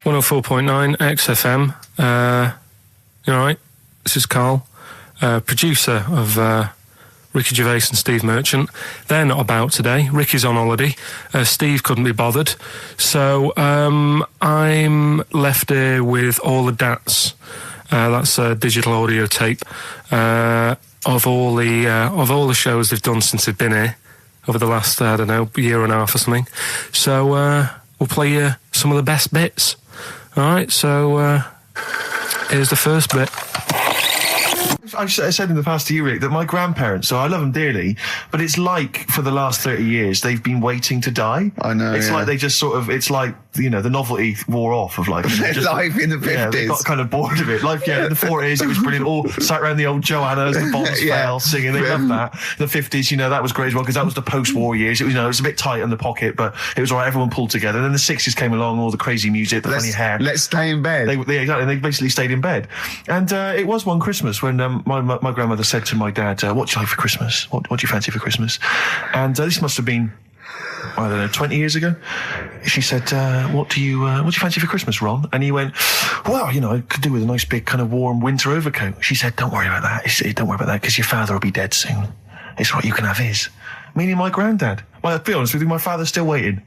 104.9 XFM. You all right? This is Karl, producer of Ricky Gervais and Steve Merchant. They're not about today. Ricky's on holiday. Steve couldn't be bothered. So I'm left here with all the DATs. That's a digital audio tape of all the shows they've done since they've been here over the last, I don't know, year and a half or something. So we'll play you some of the best bits. All right, so here's the first bit. I've said in the past to you, Rick, that my grandparents, so I love them dearly, but it's like for the last 30 years they've been waiting to die. I know. It's like they just sort of, it's like, you know, the novelty wore off of like life in the 50s. Yeah, they got kind of bored of it. Life, yeah, in the 40s it was brilliant. All sat around the old Joannas, the bombs fell, singing. They loved that. The 50s, you know, that was great as well because that was the post-war years. It was, you know, it was a bit tight in the pocket, but it was all right. Everyone pulled together. And then the 60s came along, all the crazy music, the funny hair. Let's stay in bed. Exactly. They basically stayed in bed. And it was one Christmas when my grandmother said to my dad, "What do you like for Christmas? What do you fancy for Christmas?" And this must have been, I don't know, 20 years ago. She said, what do you fancy for Christmas, Ron? And he went, well, you know, I could do with a nice big kind of warm winter overcoat. She said, don't worry about that. Don't worry about that because your father will be dead soon. It's right, you can have his. Meaning my granddad. Well, to be honest with you, my father's still waiting.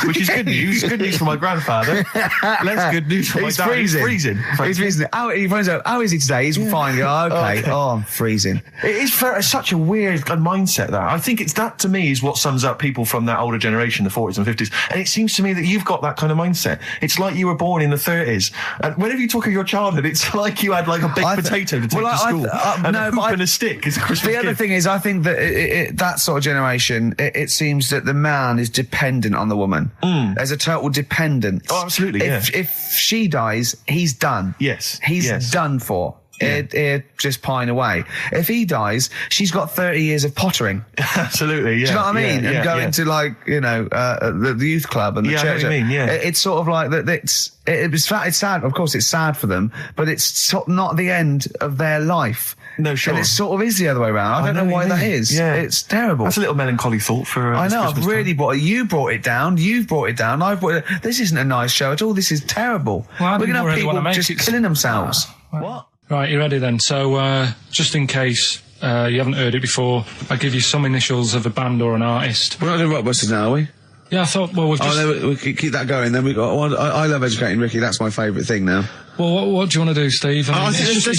Which is good news. Good news for my grandfather. Less good news for my dad. He's freezing. He's freezing. He finds out, how is he today? He's fine. Oh, okay. Oh, I'm freezing. It is such a weird mindset, that. I think it's that, to me, is what sums up people from that older generation, the 40s and 50s. And it seems to me that you've got that kind of mindset. It's like you were born in the 30s. And whenever you talk of your childhood, it's like you had like a baked potato to take to school. And a hoop and a stick is a Christmas gift. The other thing is, I think that that sort of generation, it seems that the man is dependent on the woman. There's a total dependence. Oh, absolutely, If she dies, he's done. Yes. He's done for. He'd just pine away. If he dies, she's got 30 years of pottering. Absolutely, yeah. Do you know what I mean? And going to, like, you know, the youth club and the church. I know what you mean, yeah. It's sort of like that. It's sad. Of course, it's sad for them, but it's not the end of their life. No, sure. And it sort of is the other way around. I don't know why that is. Yeah. It's terrible. That's a little melancholy thought for I know, Christmas I've really you brought it down, you've brought it down, I've brought it. This isn't a nice show at all, this is terrible. Well, we're going to have people just killing themselves. What? Right, you ready then? So, just in case you haven't heard it before, I'll give you some initials of a band or an artist. We're not doing Rockbusters now, are we? Yeah, I thought, well, we've just... we keep that going, then we've got... I love educating Ricky, that's my favourite thing now. Well, what do you want to do, Steve? I mean, let's do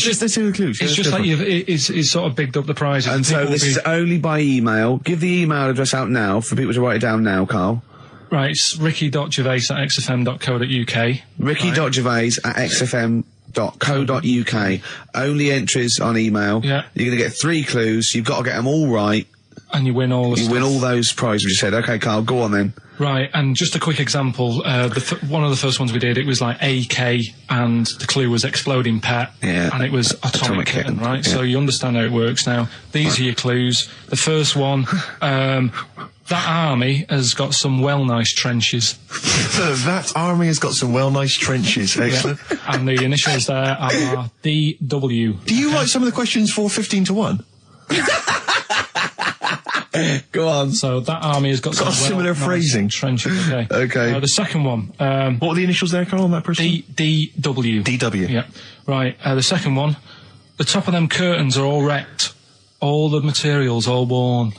the clues. It's just like it's sort of bigged up the prizes. And so this is only by email. Give the email address out now for people to write it down now, Karl. Right, it's ricky.gervais@xfm.co.uk. ricky.gervais@xfm.co.uk. Only entries on email. Yeah. You're going to get 3 clues. You've got to get them all right. And you win all the stuff. You win all those prizes you said. Okay, Karl, go on then. Right, and just a quick example, one of the first ones we did, it was like AK, and the clue was exploding pet, and it was atomic kitten, right? Yeah. So you understand how it works now. These are your clues. The first one, that army has got some nice trenches. That army has got some nice trenches. Excellent. Yeah. And the initials there are DW. Do you write some of the questions for 15 to 1? Go on. So that army has got some similar phrasing. Trenches. Okay. Okay. The second one. What were the initials there, Karl, on that person? DW. DW. Yeah. Right. The second one. The top of them curtains are all wrecked. All the materials all worn.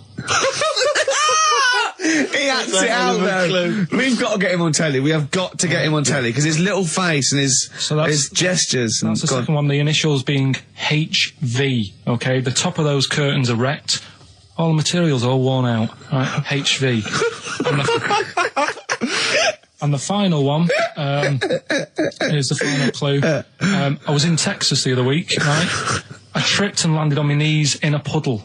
He acts it out though. We've got to get him on telly. We have got to get him on telly because his little face and his gestures. That's the second one. The initials being HV. Okay. The top of those curtains are wrecked. All the materials all worn out. Right. HV. And the final one, here's the final clue. I was in Texas the other week, right? I tripped and landed on my knees in a puddle.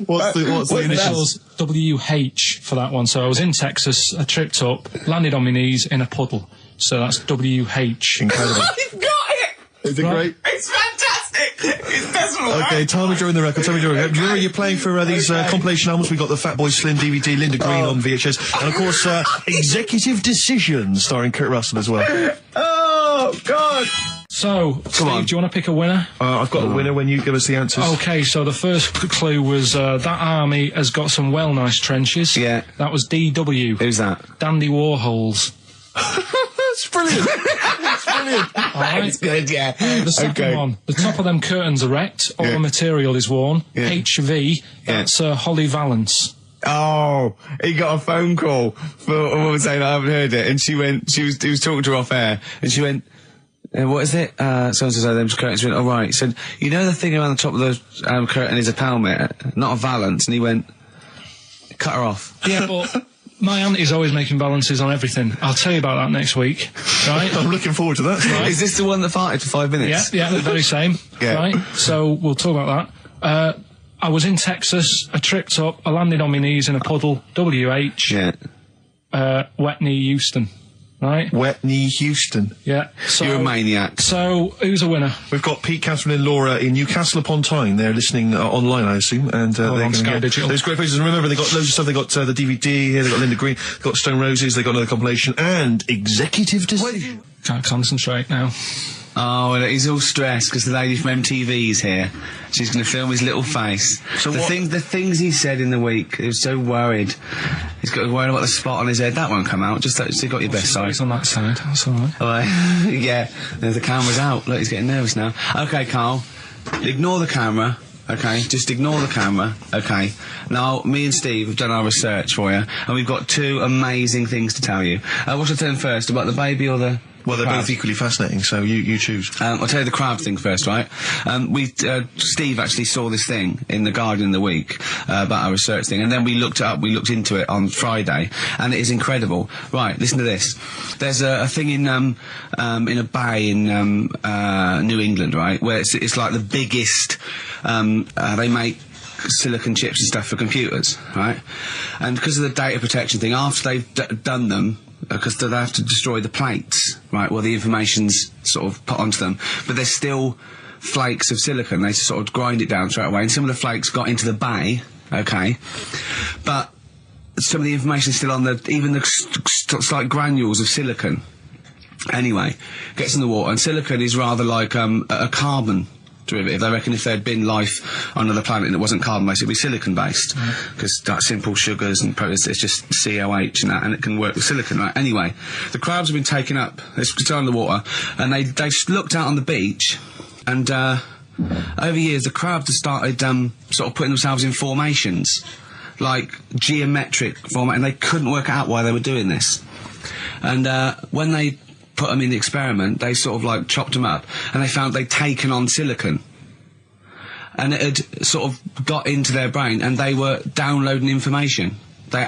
What's the initials? WH for that one. So I was in Texas, I tripped up, landed on my knees in a puddle. So that's WH. Incredible. You've got it! Is it great? It's fantastic! It's desperate. Okay, time during the record. Do you remember you're playing for these compilation albums? We got the Fatboy Slim DVD, Linda Green on VHS, and of course Executive Decision starring Kurt Russell as well. Oh God! So, Steve, do you want to pick a winner? I've got a winner when you give us the answers. Okay, so the first clue was that army has got some well nice trenches. Yeah. That was DW. Who's that? Dandy Warhols. That's brilliant. That's brilliant. All right. That's good, yeah. The second one, the top of them curtains are wrecked, all the material is worn. Yeah. HV, that's Holly Valance. Oh, he got a phone call for a woman saying I haven't heard it, and he was talking to her off air, and she went, what is it? So-and-so said them curtains. She went, right. He said, you know the thing around the top of the curtain is a palmet, not a valance, and he went, cut her off. Yeah, but my auntie's always making balances on everything. I'll tell you about that next week, right? I'm looking forward to that. Right. Is this the one that farted for 5 minutes? Yeah, the very same. Yeah. Right? So we'll talk about that. I was in Texas, I tripped up, I landed on my knees in a puddle, WH, wet knee Houston, right? Wet knee Houston. Yeah. So, you're a maniac. So, who's a winner? We've got Pete, Catherine and Laura in Newcastle upon Tyne. They're listening online, I assume. And they're on going Sky to Digital. those great places. And remember, they got loads of stuff. They got the DVD here, they got Linda Green, they got Stone Roses, they got another compilation, and Executive Decision. Can't concentrate now. Oh, well, he's all stressed because the lady from MTV's here. She's going to film his little face. So the things he said in the week, he was so worried. He's got worried about the spot on his head. That won't come out. Just that, so you got your best side. It's on that side. That's all right. All right. Yeah. The camera's out. Look, he's getting nervous now. Okay, Carl. Ignore the camera. Okay, just ignore the camera. Okay. Now, me and Steve have done our research for you, and we've got 2 amazing things to tell you. What should I tell them first? About the baby or the... Well, they're both equally fascinating, so you choose. I'll tell you the crab thing first, right? Steve actually saw this thing in The Guardian in the week about our research thing, and then we looked it up, we looked into it on Friday, and it is incredible. Right, listen to this. There's a thing in a bay in New England, right, where it's like the biggest, they make silicon chips and stuff for computers, right? And because of the data protection thing, after they've done them, because they have to destroy the plates, right, where the information's sort of put onto them, but there's still flakes of silicon. They sort of grind it down straight away, and some of the flakes got into the bay, okay, but some of the information's still on even the slight granules of silicon. Anyway, gets in the water, and silicon is rather like a carbon derivative. They reckon if there'd been life on another planet that wasn't carbon-based, it'd be silicon-based. Because like simple sugars and proteins, it's just COH and that, and it can work with silicon, right? Anyway, the crabs have been taken up, they're still in the water, and they looked out on the beach, and over years the crabs have started sort of putting themselves in formations, like geometric format, and they couldn't work out why they were doing this. And when they put them in the experiment, they sort of like chopped them up, and they found they'd taken on silicon, and it had sort of got into their brain, and they were downloading information. They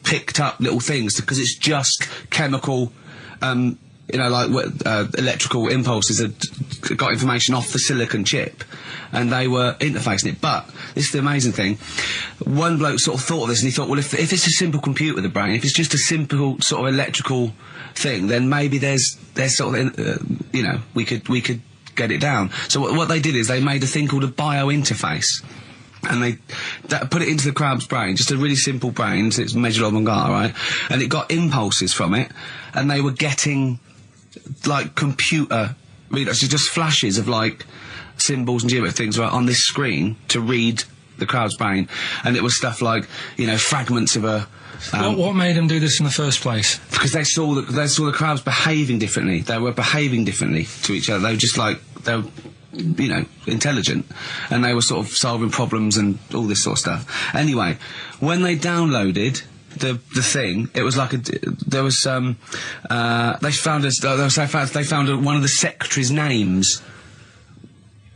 picked up little things, because it's just chemical, like electrical impulses that got information off the silicon chip, and they were interfacing it. But this is the amazing thing. One bloke sort of thought of this, and he thought, well, if it's a simple computer, the brain, if it's just a simple sort of electrical thing, then maybe there's sort of, we could get it down. So what they did is they made a thing called a biointerface, and they put it into the crab's brain, just a really simple brain, so it's measured avant-garde, right? And it got impulses from it, and they were getting like computer readers, just flashes of like symbols and geometric things right on this screen to read the crab's brain, and it was stuff like fragments of a. What made them do this in the first place? Because they saw the crabs behaving differently. They were behaving differently to each other. They were just like intelligent, and they were sort of solving problems and all this sort of stuff. Anyway, when they downloaded the thing, it was like they found one of the secretary's names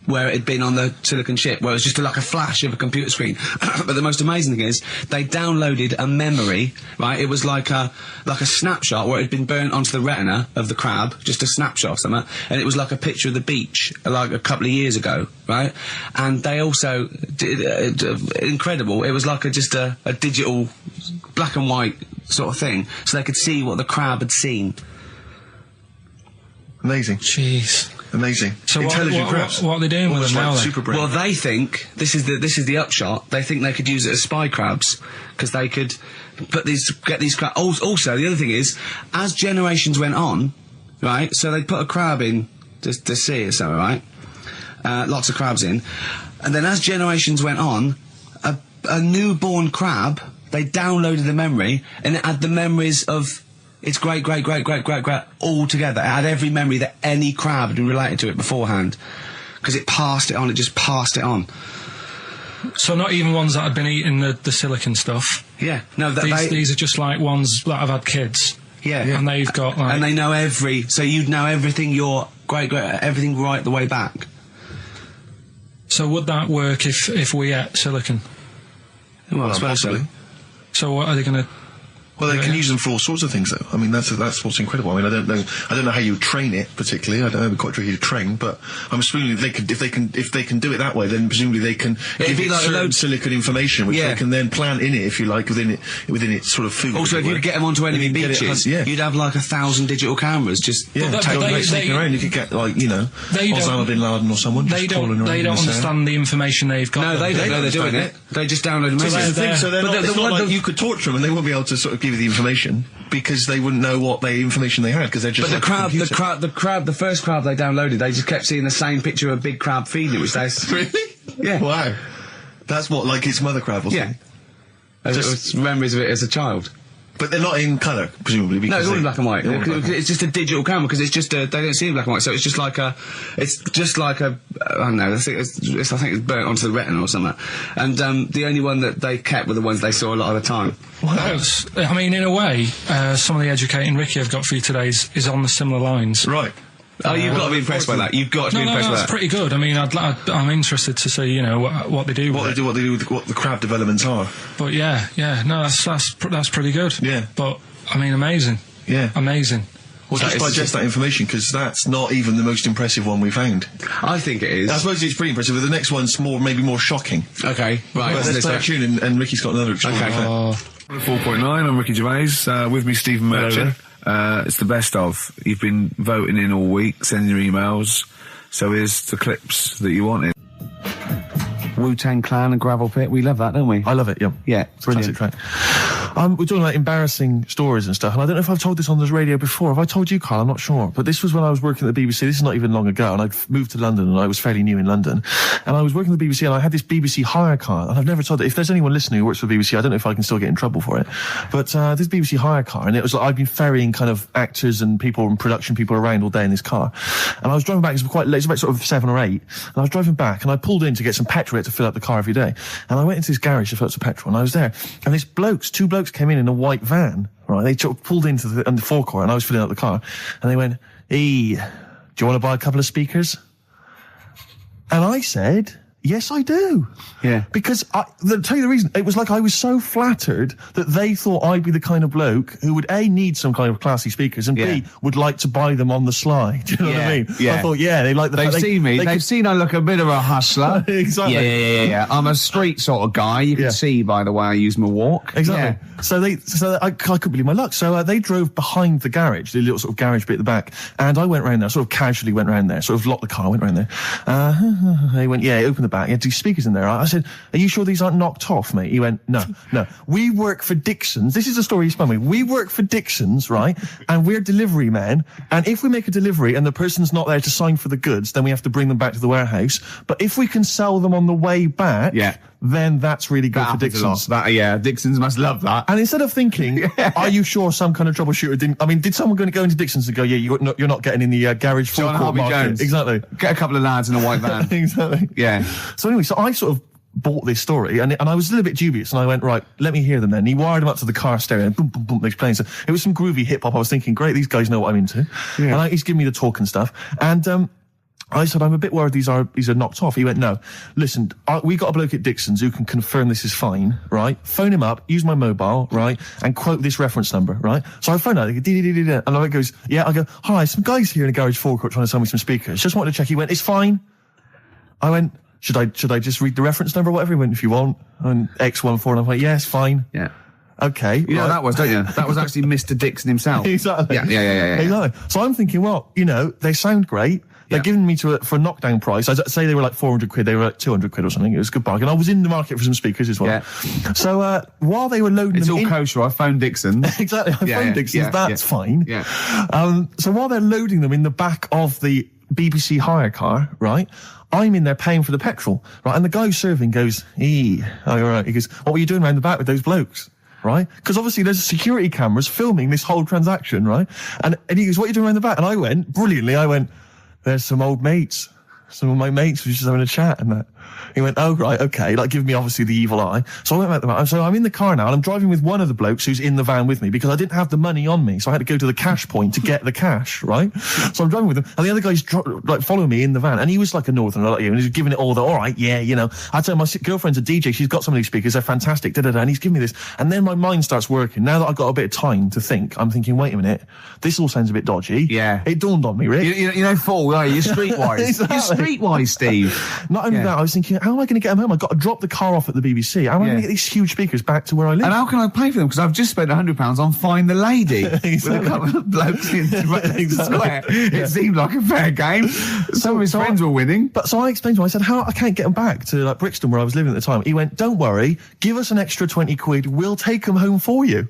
where it had been on the silicon chip, where it was just like a flash of a computer screen. But the most amazing thing is, they downloaded a memory, right? It was like a snapshot where it had been burnt onto the retina of the crab, just a snapshot of something, and it was like a picture of the beach, like a couple of years ago, right? And they also did, incredible, it was like just a digital black and white sort of thing, so they could see what the crab had seen. Amazing. Jeez. Amazing. So intelligent crabs. What are they doing with them now? Super brain. Well, they think this is the upshot. They think they could use it as spy crabs, because they could get these crabs. Also, the other thing is, as generations went on, right? So they put a crab in the sea or something, right? Lots of crabs in. And then as generations went on, a newborn crab, they downloaded the memory, and it had the memories of its great all together. It had every memory that any crab had been related to it beforehand. Because it passed it on, it just passed it on. So not even ones that had been eating the silicon stuff? Yeah. No, these are just like ones that have had kids? Yeah. And they've got like... And they know so you'd know everything your everything right the way back. So would that work if we ate silicon? Well, I suppose so. So what are they going to... Well, they can use them for all sorts of things, though. I mean, that's what's incredible. I mean, I don't know how you train it particularly. I don't know, it'd be quite tricky to train, but I'm assuming if they can do it that way, then presumably they can give it like certain silicon information, which they can then plant in it, if you like, within its sort of food. Also, if you get them onto enemy beaches, you'd have like 1,000 digital cameras just sneaking around. You could get like Osama bin Laden or someone. They don't understand the information they've got. No, they don't know they're doing it. They just download them. So it's not like you could torture them and they won't be able to sort of give you the information because they wouldn't know what information they had because they're just. But the first crab they downloaded, they just kept seeing the same picture of a big crab feeding it, which they really. Yeah. Wow. That's what, like its mother crab or something. Yeah. Just memories of it as a child. But they're not in colour, presumably. Because no, it's all in black and white. It's just a digital camera because it's just they don't see in black and white, so it's just like a I don't know. I think it's burnt onto the retina or something. And the only one that they kept were the ones they saw a lot of the time. Wow. I mean, in a way, some of the educating Ricky I've got for you today is on the similar lines. Right. Oh, you've got to be impressed by that. You've got to be impressed by that. That's pretty good. I mean, I'm interested to see, what they do. What they do with what the crab developments are. But yeah, no, that's pretty good. Yeah. But I mean, amazing. Yeah. Amazing. Well, just digest that information because that's not even the most impressive one we found. I think it is. I suppose it's pretty impressive, but the next one's maybe more shocking. Okay, right. But let's play a tune, and Ricky's got another extraordinary fact. 4.9. I'm Ricky Gervais. With me, Stephen Merchant. It's the best of. You've been voting in all week, sending your emails. So here's the clips that you wanted. Wu-Tang Clan and Gravel Pit. We love that, don't we? I love it, yeah. Yeah, brilliant. Classic track. We're talking about embarrassing stories and stuff, and I don't know if I've told this on the radio before. Have I told you, Carl? I'm not sure. But this was when I was working at the BBC. This is not even long ago, and I'd moved to London, and I was fairly new in London. And I was working at the BBC, and I had this BBC hire car, and I've never told it. If there's anyone listening who works for the BBC, I don't know if I can still get in trouble for it. But this BBC hire car, and it was like I'd been ferrying kind of actors and people and production people around all day in this car. And I was driving back, it was quite late, it was about sort of 7 or 8, and I was driving back, and I pulled in to get some petrol to fill up the car every day. And I went into this garage to fill up some petrol, and I was there, and two blokes came in a white van, right? They pulled into the forecourt, and I was filling up the car, and they went, "Hey, do you want to buy a couple of speakers?" And I said, "Yes, I do." Yeah. Because I'll tell you the reason. It was like I was so flattered that they thought I'd be the kind of bloke who would A, need some kind of classy speakers, and B, would like to buy them on the sly. Do you know what I mean? Yeah. I thought, they like the fact they've seen me. They've seen I look a bit of a hustler. Exactly. Yeah. I'm a street sort of guy. You can see by the way I use my walk. Exactly. Yeah. So I couldn't believe my luck. So they drove behind the garage, the little sort of garage bit at the back, and I went round there, sort of casually went round there, sort of locked the car, went round there. They went, open the back. You had 2 speakers in there. I said, "Are you sure these aren't knocked off, mate?" He went, No. We work for Dixon's. This is the story he spun me. We work for Dixon's, right? And we're delivery men. And if we make a delivery and the person's not there to sign for the goods, then we have to bring them back to the warehouse. But if we can sell them on the way back, then that's really good for Dixon's. Dixon's must love that. And instead of thinking, are you sure some kind of troubleshooter did someone go into Dixon's and go, you're not getting in the garage forecourt market? Jones. Exactly. Get a couple of lads in a white van. Exactly. Yeah. So anyway, I sort of bought this story, and I was a little bit dubious, and I went, right, let me hear them then. And he wired them up to the car stereo, and boom, boom, boom, they're playing. So it was some groovy hip-hop. I was thinking, great, these guys know what I'm into. Yeah. And he's giving me the talk and stuff. And I said, I'm a bit worried these are knocked off. He went, no, listen, we got a bloke at Dixon's who can confirm this is fine, right? Phone him up, use my mobile, right? And quote this reference number, right? So I phone out, they go, and I goes, I go, hi, some guys here in the garage forecourt trying to sell me some speakers. Just wanted to check. He went, it's fine. I went, should I just read the reference number or whatever? He went, if you want. And X14, and I'm like, yes, fine. Yeah. Okay. You know what that was, don't you? That was actually Mr. Dixon himself. Exactly. Yeah. Exactly. So I'm thinking, well, they sound great. They're giving me for a knockdown price. I'd say they were like 400 quid. They were like 200 quid or something. It was a good bargain. I was in the market for some speakers as well. Yeah. So while they were loading it's them all kosher. I phoned Dixon. Exactly. I phoned Dixon. That's fine. Yeah. So while they're loading them in the back of the BBC hire car, right? I'm in there paying for the petrol, right? And the guy who's serving goes, oh, you're right. He goes, what were you doing around the back with those blokes? Right? Because obviously there's security cameras filming this whole transaction, right? And he goes, what are you doing around the back? And I went, brilliantly, there's some old mates. Some of my mates were just having a chat and that. He went, oh, right, okay, like giving me obviously the evil eye. So I went back to the van. So I'm in the car now and I'm driving with one of the blokes who's in the van with me because I didn't have the money on me. So I had to go to the cash point to get the cash, right? So I'm driving with him and the other guy's following me in the van and he was like a northerner like you and he was giving it all the, all right, yeah, you know. I tell my girlfriend's a DJ, she's got some of these speakers, they're fantastic, da-da-da, and he's giving me this. And then my mind starts working. Now that I've got a bit of time to think, I'm thinking, wait a minute, this all sounds a bit dodgy. Yeah. It dawned on me, Rick. You know, Paul, you're streetwise. Exactly. You're streetwise, Steve. Not only that, I was thinking, how am I going to get them home? I've got to drop the car off at the BBC. How am I going to get these huge speakers back to where I live? And how can I pay for them? Because I've just spent £100 on Find the Lady with a couple of blokes in the square. It seemed like a fair game. Some of his friends were winning. But so I explained to him, I said, I can't get them back to like Brixton where I was living at the time. He went, don't worry, give us an extra 20 quid, we'll take them home for you.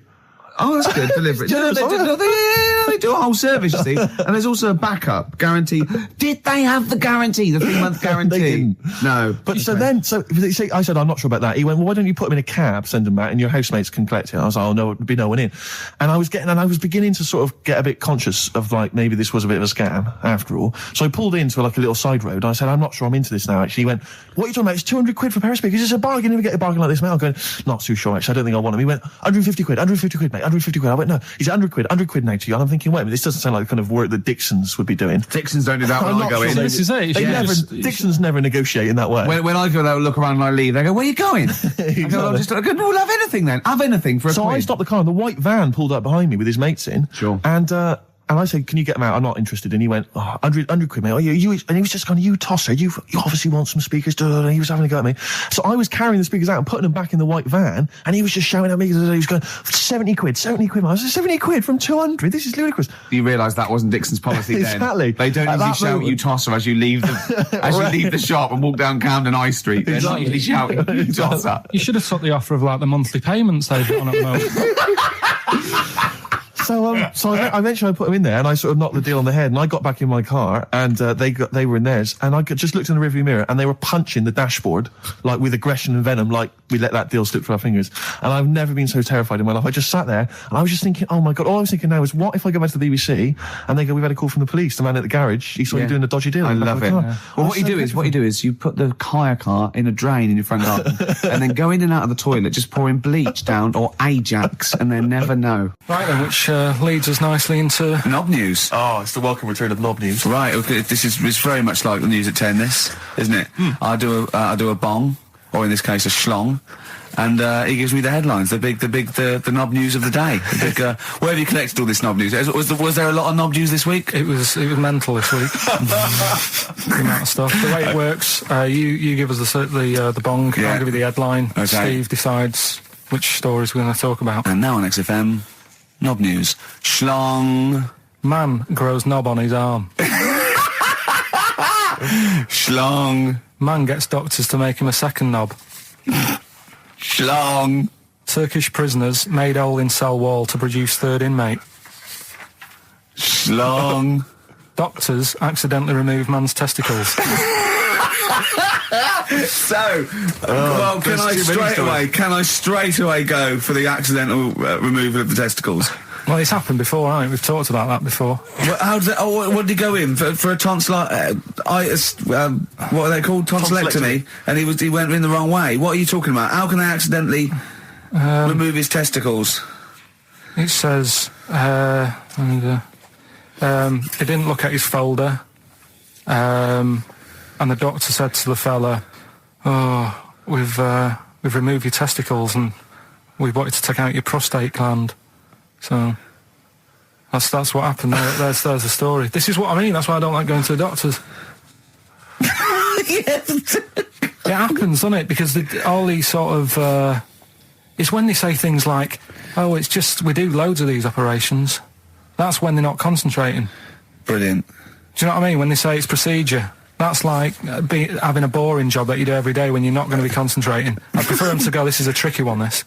Oh, that's good. Deliberate. They do a whole service, you see. And there's also a backup guarantee. Did they have the guarantee, the 3-month guarantee? They didn't. No. But so I said, I'm not sure about that. He went, well, why don't you put them in a cab, send them back, and your housemates can collect it? I was like, oh, no, there'd be no one in. And I was beginning to sort of get a bit conscious of like, maybe this was a bit of a scam after all. So I pulled into like a little side road. And I said, I'm not sure I'm into this now, actually. He went, what are you talking about? It's 200 quid for a pair of speakers. It's a bargain. You never get a bargain like this, mate. I'm going, not too sure, actually. I don't think I want them. He went, 150 quid, mate. 150 quid. I went, no, he's 100 quid now to you. And I'm thinking, wait a minute, this doesn't sound like the kind of work that Dixons would be doing. Dixons don't do that when I go in. This is it. Dixons never negotiate in that way. When I go there, look around and I leave, they go, where are you going? Exactly. I go, we'll have anything then. Have anything for a So quid. I stopped the car and the white van pulled up behind me with his mates in. Sure. And I said, can you get them out? I'm not interested. And he went, 100 quid, mate. Oh, and he was just going, you tosser. You obviously want some speakers. And he was having a go at me. So I was carrying the speakers out and putting them back in the white van. And he was just shouting at me. He was going, 70 quid, mate. I was like, 70 quid from 200. This is ludicrous. You realise that wasn't Dixon's policy then. Exactly. They don't usually shout you tosser as you leave the shop and walk down Camden High Street. They're not usually shouting you tosser. You should have took the offer of like the monthly payments they've got on at the moment. So eventually I put them in there and I sort of knocked the deal on the head and I got back in my car and they were in theirs and I just looked in the rearview mirror and they were punching the dashboard like with aggression and venom like we let that deal slip through our fingers. And I've never been so terrified in my life. I just sat there and I was just thinking, oh my God, all I was thinking now is what if I go back to the BBC and they go, we've had a call from the police, the man at the garage, he saw you doing a dodgy deal. I love it. Yeah. Well, what you do is you put the hire car in a drain in your front garden and then go in and out of the toilet just pouring bleach down or Ajax and they never know. Right then, which leads us nicely into Knob News. Oh, it's the welcome return of Knob News. Right, okay, it's very much like the news at 10, this, isn't it? I do a bong, or in this case a schlong, and he gives me the headlines, the knob news of the day. Where have you collected all this knob news? Was there a lot of knob news this week? It was mental this week. The amount of stuff. The way it works, you give us the bong, I'll give you the headline. Okay. Steve decides which stories we're going to talk about. And now on XFM, knob news. Schlong. Man grows knob on his arm. Schlong. Man gets doctors to make him a second knob. Schlong. Turkish prisoners made hole in cell wall to produce third inmate. Schlong. Doctors accidentally remove man's testicles. So, well, can I straight away go for the accidental removal of the testicles? Well, it's happened before, hasn't it? We've talked about that before. How did what did he go in for a tonsillitis? What are they called? Tonsillectomy. And he went in the wrong way. What are you talking about? How can they accidentally remove his testicles? It says he didn't look at his folder, and the doctor said to the fella, "Oh, we've removed your testicles and we wanted to take out your prostate gland." So that's what happened. There's the story. This is what I mean. That's why I don't like going to the doctors. Yes. It happens, doesn't it? Because all these sort of it's when they say things like, "Oh, it's just we do loads of these operations." That's when they're not concentrating. Brilliant. Do you know what I mean? When they say it's procedure, that's like having a boring job that you do every day when you're not going to be concentrating. I prefer them to go, "This is a tricky one, this."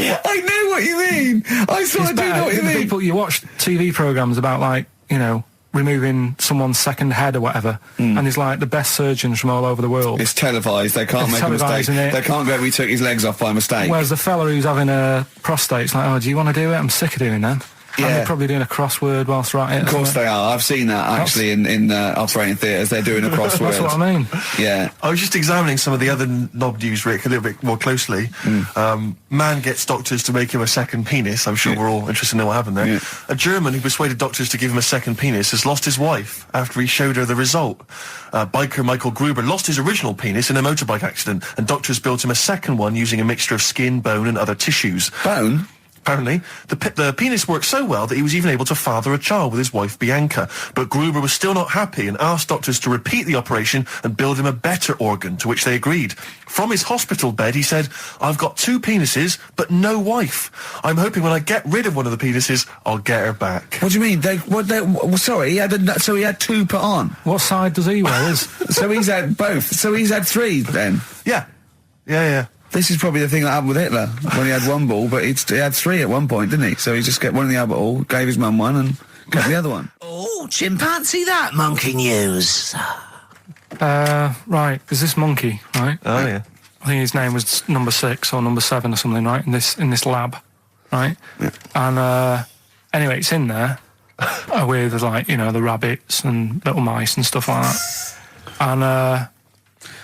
I know what you mean. I do know what you mean. People, you watch TV programmes about, like, you know, removing someone's second head or whatever, and he's like the best surgeons from all over the world. It's televised. They can't make a mistake. They can't go, we took his legs off by mistake. Whereas the fella who's having a prostate's like, oh, do you want to do it? I'm sick of doing them. Yeah. And they're probably doing a crossword whilst they're at it. Of course they are. I've seen that actually in operating theatres. They're doing a crossword. That's what I mean. Yeah. I was just examining some of the other knob news, Rick, a little bit more closely. Man gets doctors to make him a second penis. I'm sure we're all interested in what happened there. Yeah. A German who persuaded doctors to give him a second penis has lost his wife after he showed her the result. Biker Michael Gruber lost his original penis in a motorbike accident, and doctors built him a second one using a mixture of skin, bone and other tissues. Bone? Apparently, the penis worked so well that he was even able to father a child with his wife Bianca. But Gruber was still not happy and asked doctors to repeat the operation and build him a better organ, to which they agreed. From his hospital bed, he said, "I've got 2 penises, but no wife. I'm hoping when I get rid of one of the penises, I'll get her back." What do you mean? Sorry, so he had 2 put on. What side does he wear? So he's had both. So he's had 3 then. Yeah. Yeah. This is probably the thing that happened with Hitler, when he had 1 ball, but he had 3 at one point, didn't he? So he just got one in the Albert Hall, gave his mum one, and got the other one. Oh, chimpanzee that monkey news. Right, there's this monkey, right? Oh, yeah. I think his name was number 6 or number 7 or something, right? In this lab, right? Yeah. And anyway, it's in there with like the rabbits and little mice and stuff like that. And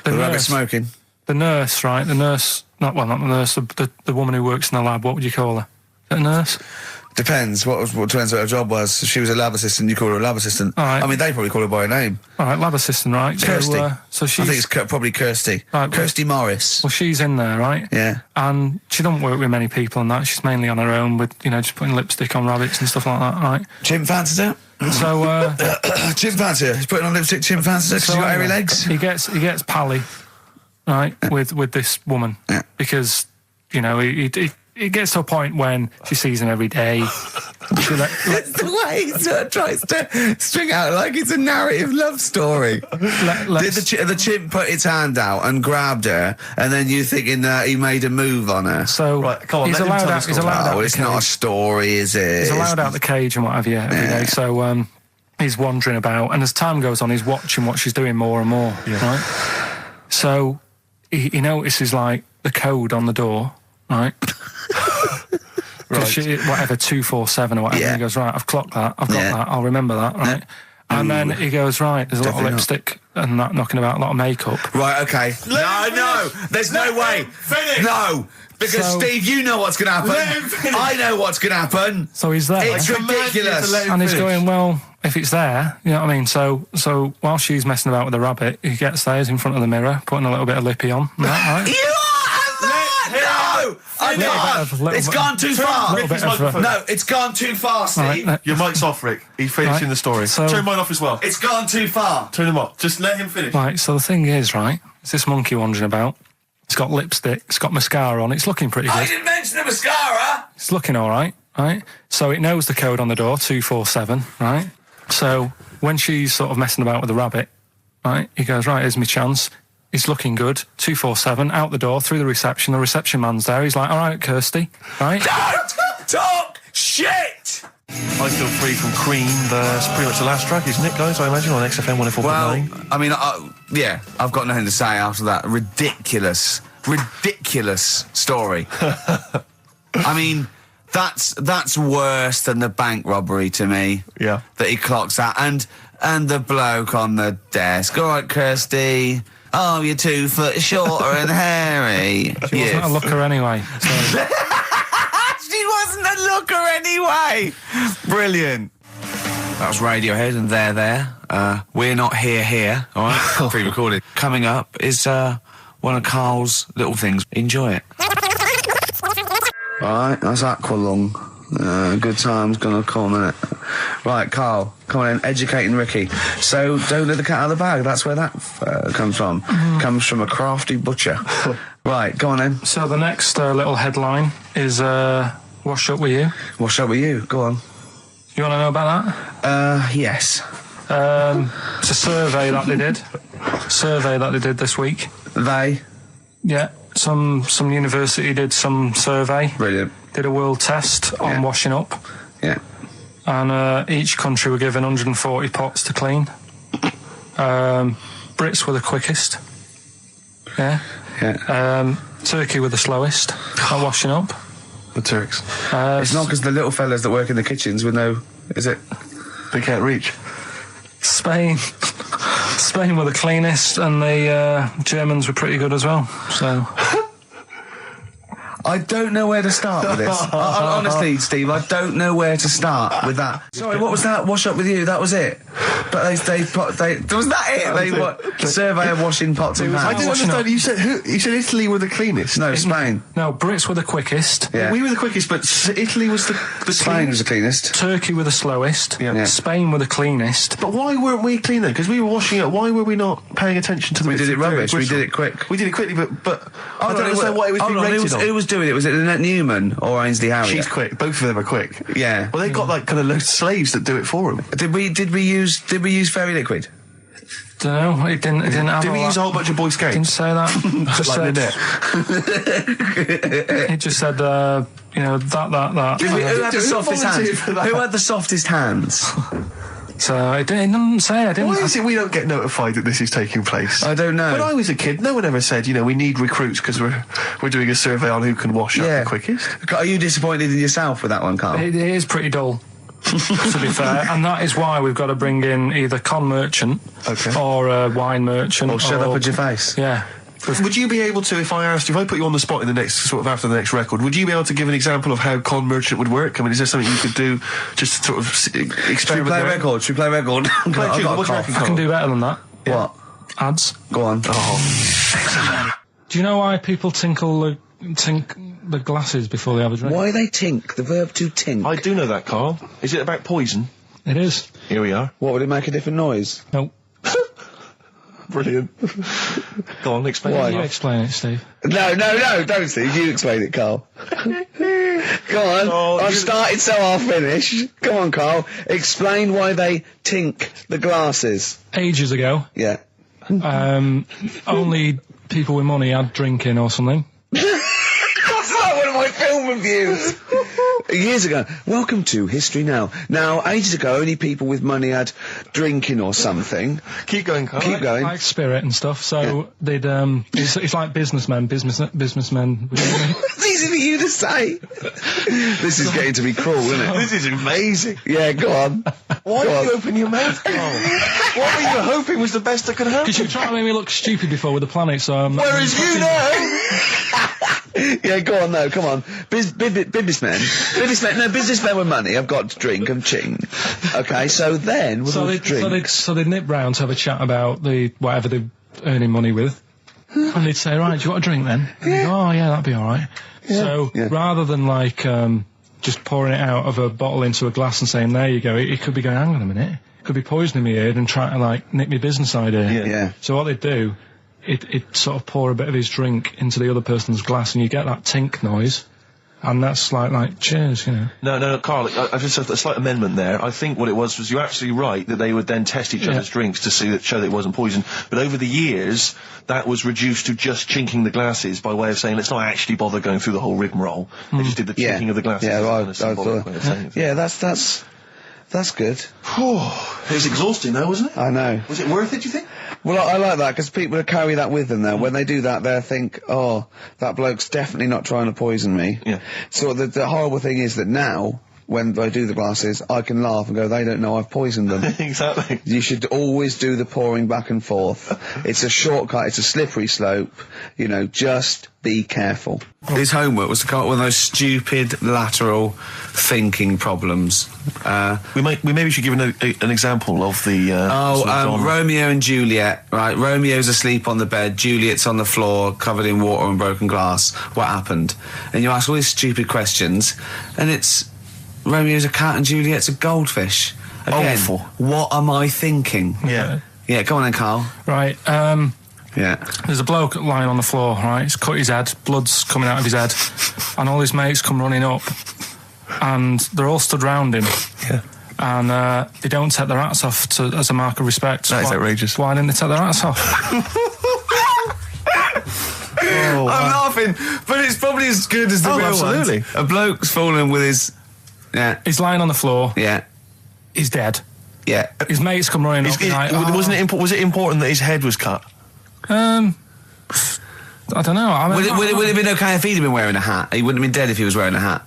The rabbit smoking. the nurse, right? The nurse, not the nurse, the woman who works in the lab. What would you call her? Is that a nurse? Depends. What depends what her job was. If she was a lab assistant, you call her a lab assistant. All right. I mean, they probably call her by a name. All right, lab assistant, right? Kirsty. So she's. I think it's probably Kirsty. Right, Kirsty Morris. Well, she's in there, right? Yeah. And she don't work with many people and that. She's mainly on her own with, just putting lipstick on rabbits and stuff like that, right? Chimp fancies her. So, Chimp fancy her. He's putting on lipstick. Chimp fancies her because she's got hairy legs. He gets pally, right, with this woman. Yeah. Because, it gets to a point when she sees him every day. It's the way he sort of tries to string out like it's a narrative love story. Did the chimp put its hand out and grabbed her, and then you thinking that he made a move on her? So right, come on, he's let him allowed tell the out. story. He's allowed out. It's not a story, is it? He's allowed out the cage and what have you every day. So he's wandering about, and as time goes on, he's watching what she's doing more and more. Yeah. Right. So he notices like the code on the door. Right. Right. Whatever 247 or whatever. Yeah. And he goes, right, I've clocked that. I've got that. I'll remember that. Right. And then he goes, right, there's a lot of lipstick and that knocking about, a lot of makeup. Right, okay. No, there's no way. Finish. No, because Steve, you know what's going to happen. I know what's going to happen. So he's there. It's ridiculous. And he's going, well, if it's there, you know what I mean? So while she's messing about with the rabbit, he gets there, he's in front of the mirror, putting a little bit of lippy on. Right? You are no! I can't. It's gone too far. No, it's gone too far, Steve. Right, Your mic's off, Rick. He's finishing the story. So- Turn mine off as well. It's gone too far. Turn him off. Just let him finish. Right, so the thing is, right, it's this monkey wandering about. It's got lipstick, it's got mascara on, it's looking pretty good. I didn't mention the mascara. It's looking all right, right? So it knows the code on the door, 247, right? So when she's sort of messing about with the rabbit, right, he goes, right, here's my chance. He's looking good, 247, out the door, through the reception man's there. He's like, all right, Kirsty, right? Don't talk shit! I Feel Free from Cream. That's pretty much the last track, isn't it, guys? I imagine on XFM 104.9. Well, I mean, yeah, I've got nothing to say after that ridiculous story. I mean, that's worse than the bank robbery to me. Yeah. That he clocks that, and the bloke on the desk. All right, Kirsty. Oh, you're 2 foot shorter and hairy. She wasn't a looker anyway. So. She wasn't a looker anyway. Brilliant. That was Radiohead and They're There. We're Not Here, all right? Pre-recorded. Coming up is one of Carl's little things. Enjoy it. All right, that's Aqualung. Good time's gonna come, innit? Right, Carl, come on in, educating Ricky. So, don't let the cat out of the bag, that's where that comes from. Comes from a crafty butcher. Right, go on then. So the next little headline is Wash Up With You. Wash up with you, go on. You want to know about that? Yes. It's a survey that they did this week. They? Yeah, some university did some survey. Brilliant. Did a world test on washing up. Yeah. and each country were given 140 pots to clean. Brits were the quickest. Yeah. Turkey were the slowest at washing up. The Turks. It's not because the little fellas that work in the kitchens with no... Is it? They can't reach. Spain were the cleanest, and the Germans were pretty good as well. So I don't know where to start with this. Honestly, Steve, I don't know where to start with that. Sorry, what was that? Wash up with you? That was it. But was that it? They survey of washing pots and pans. I didn't understand. You said who? You said Italy were the cleanest. No, Spain. No, Brits were the quickest. Yeah. We were the quickest, but Italy was the Spain was cleanest. the cleanest. Turkey were the slowest. Yeah. Spain were the cleanest. But why weren't we clean then? Because we were washing up. Why were we not paying attention to the? We did it rubbish. We did it quick. We did it quickly, but I don't understand why it was being rated on. Who was doing it? Was it Lynette Newman or Ainsley Harriott? She's quick. Both of them are quick. Yeah. Well, they've got like kind of loads of slaves that do it for them. Did we use fairy liquid? Don't know. It didn't have. Did we use a whole bunch of Boy Scouts? Didn't say that. Just like said, it just said, that. Who had the softest hands? Who had the softest hands? So it didn't say. I didn't. Why is it we don't get notified that this is taking place? I don't know. When I was a kid, no one ever said, we need recruits because we're doing a survey on who can wash up the quickest. Are you disappointed in yourself with that one, Carl? It is pretty dull, to be fair, and that is why we've got to bring in either con merchant or a wine merchant or shut up a Gervais. Yeah. Would you be able to, if I put you on the spot in the next, sort of after the next record, would you be able to give an example of how con merchant would work? I mean, is there something you could do just to sort of experiment? Should we play record? Should we play record? I can do better than that. Yeah. What? Ads. Go on. Oh. Do you know why people tink the glasses before they have a drink? Why they tink? The verb to tink. I do know that, Carl. Is it about poison? It is. Here we are. What, would it make a different noise? Nope. Brilliant. Go on, explain Why? it. You explain it, Steve. No, don't, Steve. You explain it, Carl. Go on. Oh, I've started, so I'll finish. Come on, Carl. Explain why they tink the glasses. Ages ago, Yeah. only people with money had drinking or something. That's like one of my film reviews. Years ago. Welcome to History Now. Now, ages ago, only people with money had drinking or something. Keep going, Carl. Keep going. Like spirit and stuff. So they'd it's like businessmen. Businessmen. It's easy for you to say. This is getting to be cruel, isn't it? This is amazing. Yeah, go on. Why did you open your mouth, Carl? What were you hoping was the best that could happen? Because you were trying to make me look stupid before with the planet, so Whereas you know. Yeah, go on, no, come on. Businessmen with money have got to drink and ching. Okay, so then with all the drink. So they'd nip round to have a chat about whatever they're earning money with, and they'd say, right, do you want a drink then? And they'd go, oh yeah, that'd be all right. Yeah. So rather than just pouring it out of a bottle into a glass and saying, there you go, it could be going, hang on a minute, it could be poisoning me here and trying to nip my business idea. Yeah. So what they'd do, it sort of pour a bit of his drink into the other person's glass, and you get that tink noise, and that's like cheers, No, Carl, I just have a slight amendment there. I think what it was you're absolutely right that they would then test each other's drinks to show that it wasn't poison. But over the years, that was reduced to just chinking the glasses by way of saying, let's not actually bother going through the whole rigmarole. They just did the chinking of the glasses. Yeah, that's good. It was exhausting though, wasn't it? I know. Was it worth it, do you think? Well, I like that, because people carry that with them now. When they do that, they'll think, oh, that bloke's definitely not trying to poison me. Yeah. So the horrible thing is that now, when I do the glasses, I can laugh and go, they don't know I've poisoned them. Exactly. You should always do the pouring back and forth. It's a shortcut, it's a slippery slope. Just be careful. His homework was to come up with those stupid lateral thinking problems. We maybe should give an example of the. Romeo and Juliet. Right, Romeo's asleep on the bed, Juliet's on the floor, covered in water and broken glass. What happened? And you ask all these stupid questions, and it's Romeo's a cat and Juliet's a goldfish. Again, awful. What am I thinking? Yeah. Yeah, come on then, Carl. Right, Yeah. there's a bloke lying on the floor, right? He's cut his head, blood's coming out of his head, and all his mates come running up, and they're all stood round him. Yeah. And they don't take their hats off as a mark of respect. That is outrageous. Why didn't they take their hats off? I'm laughing, but it's probably as good as the real absolutely. ones. A bloke's fallen with his... Yeah. He's lying on the floor. Yeah. he's dead. Yeah. His mates come running up. Was it important that his head was cut? I don't know. I mean, Would it have been okay if he'd have been wearing a hat? He wouldn't have been dead if he was wearing a hat.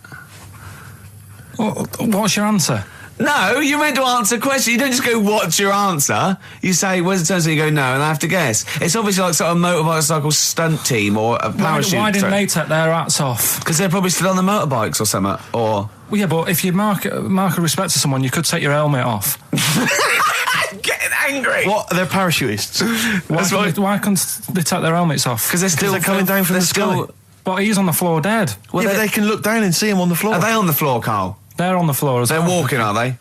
What's your answer? No, you're meant to answer questions. You don't just go, what's your answer? You say, where's the turn? So you go, no, and I have to guess. It's obviously like sort of motorcycle stunt team or a parachute. Why didn't they take their hats off? Because they're probably still on the motorbikes or something, or... Well, yeah, but if you mark a respect to someone, you could take your helmet off. Getting angry. What? They're parachutists. Why can't they take their helmets off? Because they're coming down from the sky. But he's on the floor dead. Well, yeah, but they can look down and see him on the floor. Are they on the floor, Carl? They're on the floor as well. They're walking, are they?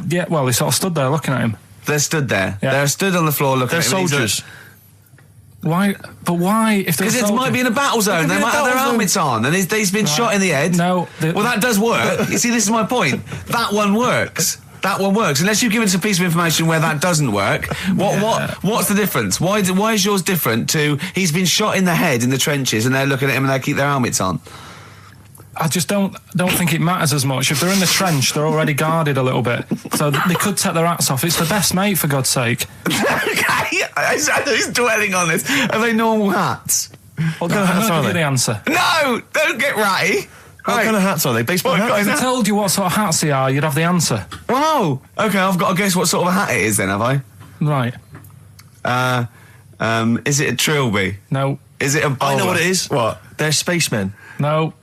Yeah, well, they sort of stood there looking at him. They're stood there. Yeah. They're stood on the floor looking at him. They're soldiers. Why? But why? Because it might be in a battle zone. They might have their helmets on, and he's been shot in the head. No. Well, that does work. You see, this is my point. That one works. That one works. Unless you've given us a piece of information where that doesn't work. What's the difference? Why is yours different to he's been shot in the head in the trenches and they're looking at him and they keep their helmets on? I just don't think it matters as much. If they're in the trench, they're already guarded a little bit. So they could take their hats off. It's the best mate, for God's sake. Okay, he's dwelling on this. Are they normal hats? What kind of hats are they? The answer. No! Don't get ratty! What kind of hats are they? Baseball hats? If I told you what sort of hats they are, you'd have the answer. Wow! Okay, I've got to guess what sort of a hat it is then, have I? Right. Is it a trilby? No. Is it a bowler? I know what it is. What? They're spacemen. No.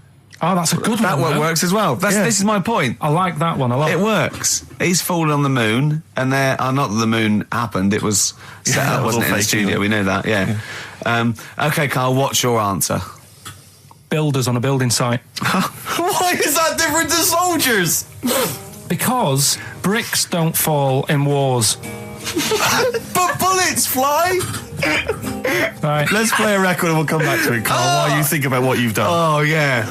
Oh, that's a good that one. That works as well. This is my point. I like that one a lot. It works. He's fallen on the moon, and not that the moon happened, it was set up, wasn't it, in the studio? We know that, yeah. Okay, Carl, what's your answer? Builders on a building site. Why is that different to soldiers? Because bricks don't fall in wars. But bullets fly! Right. Let's play a record and we'll come back to it, Carl, while you think about what you've done. Oh, yeah.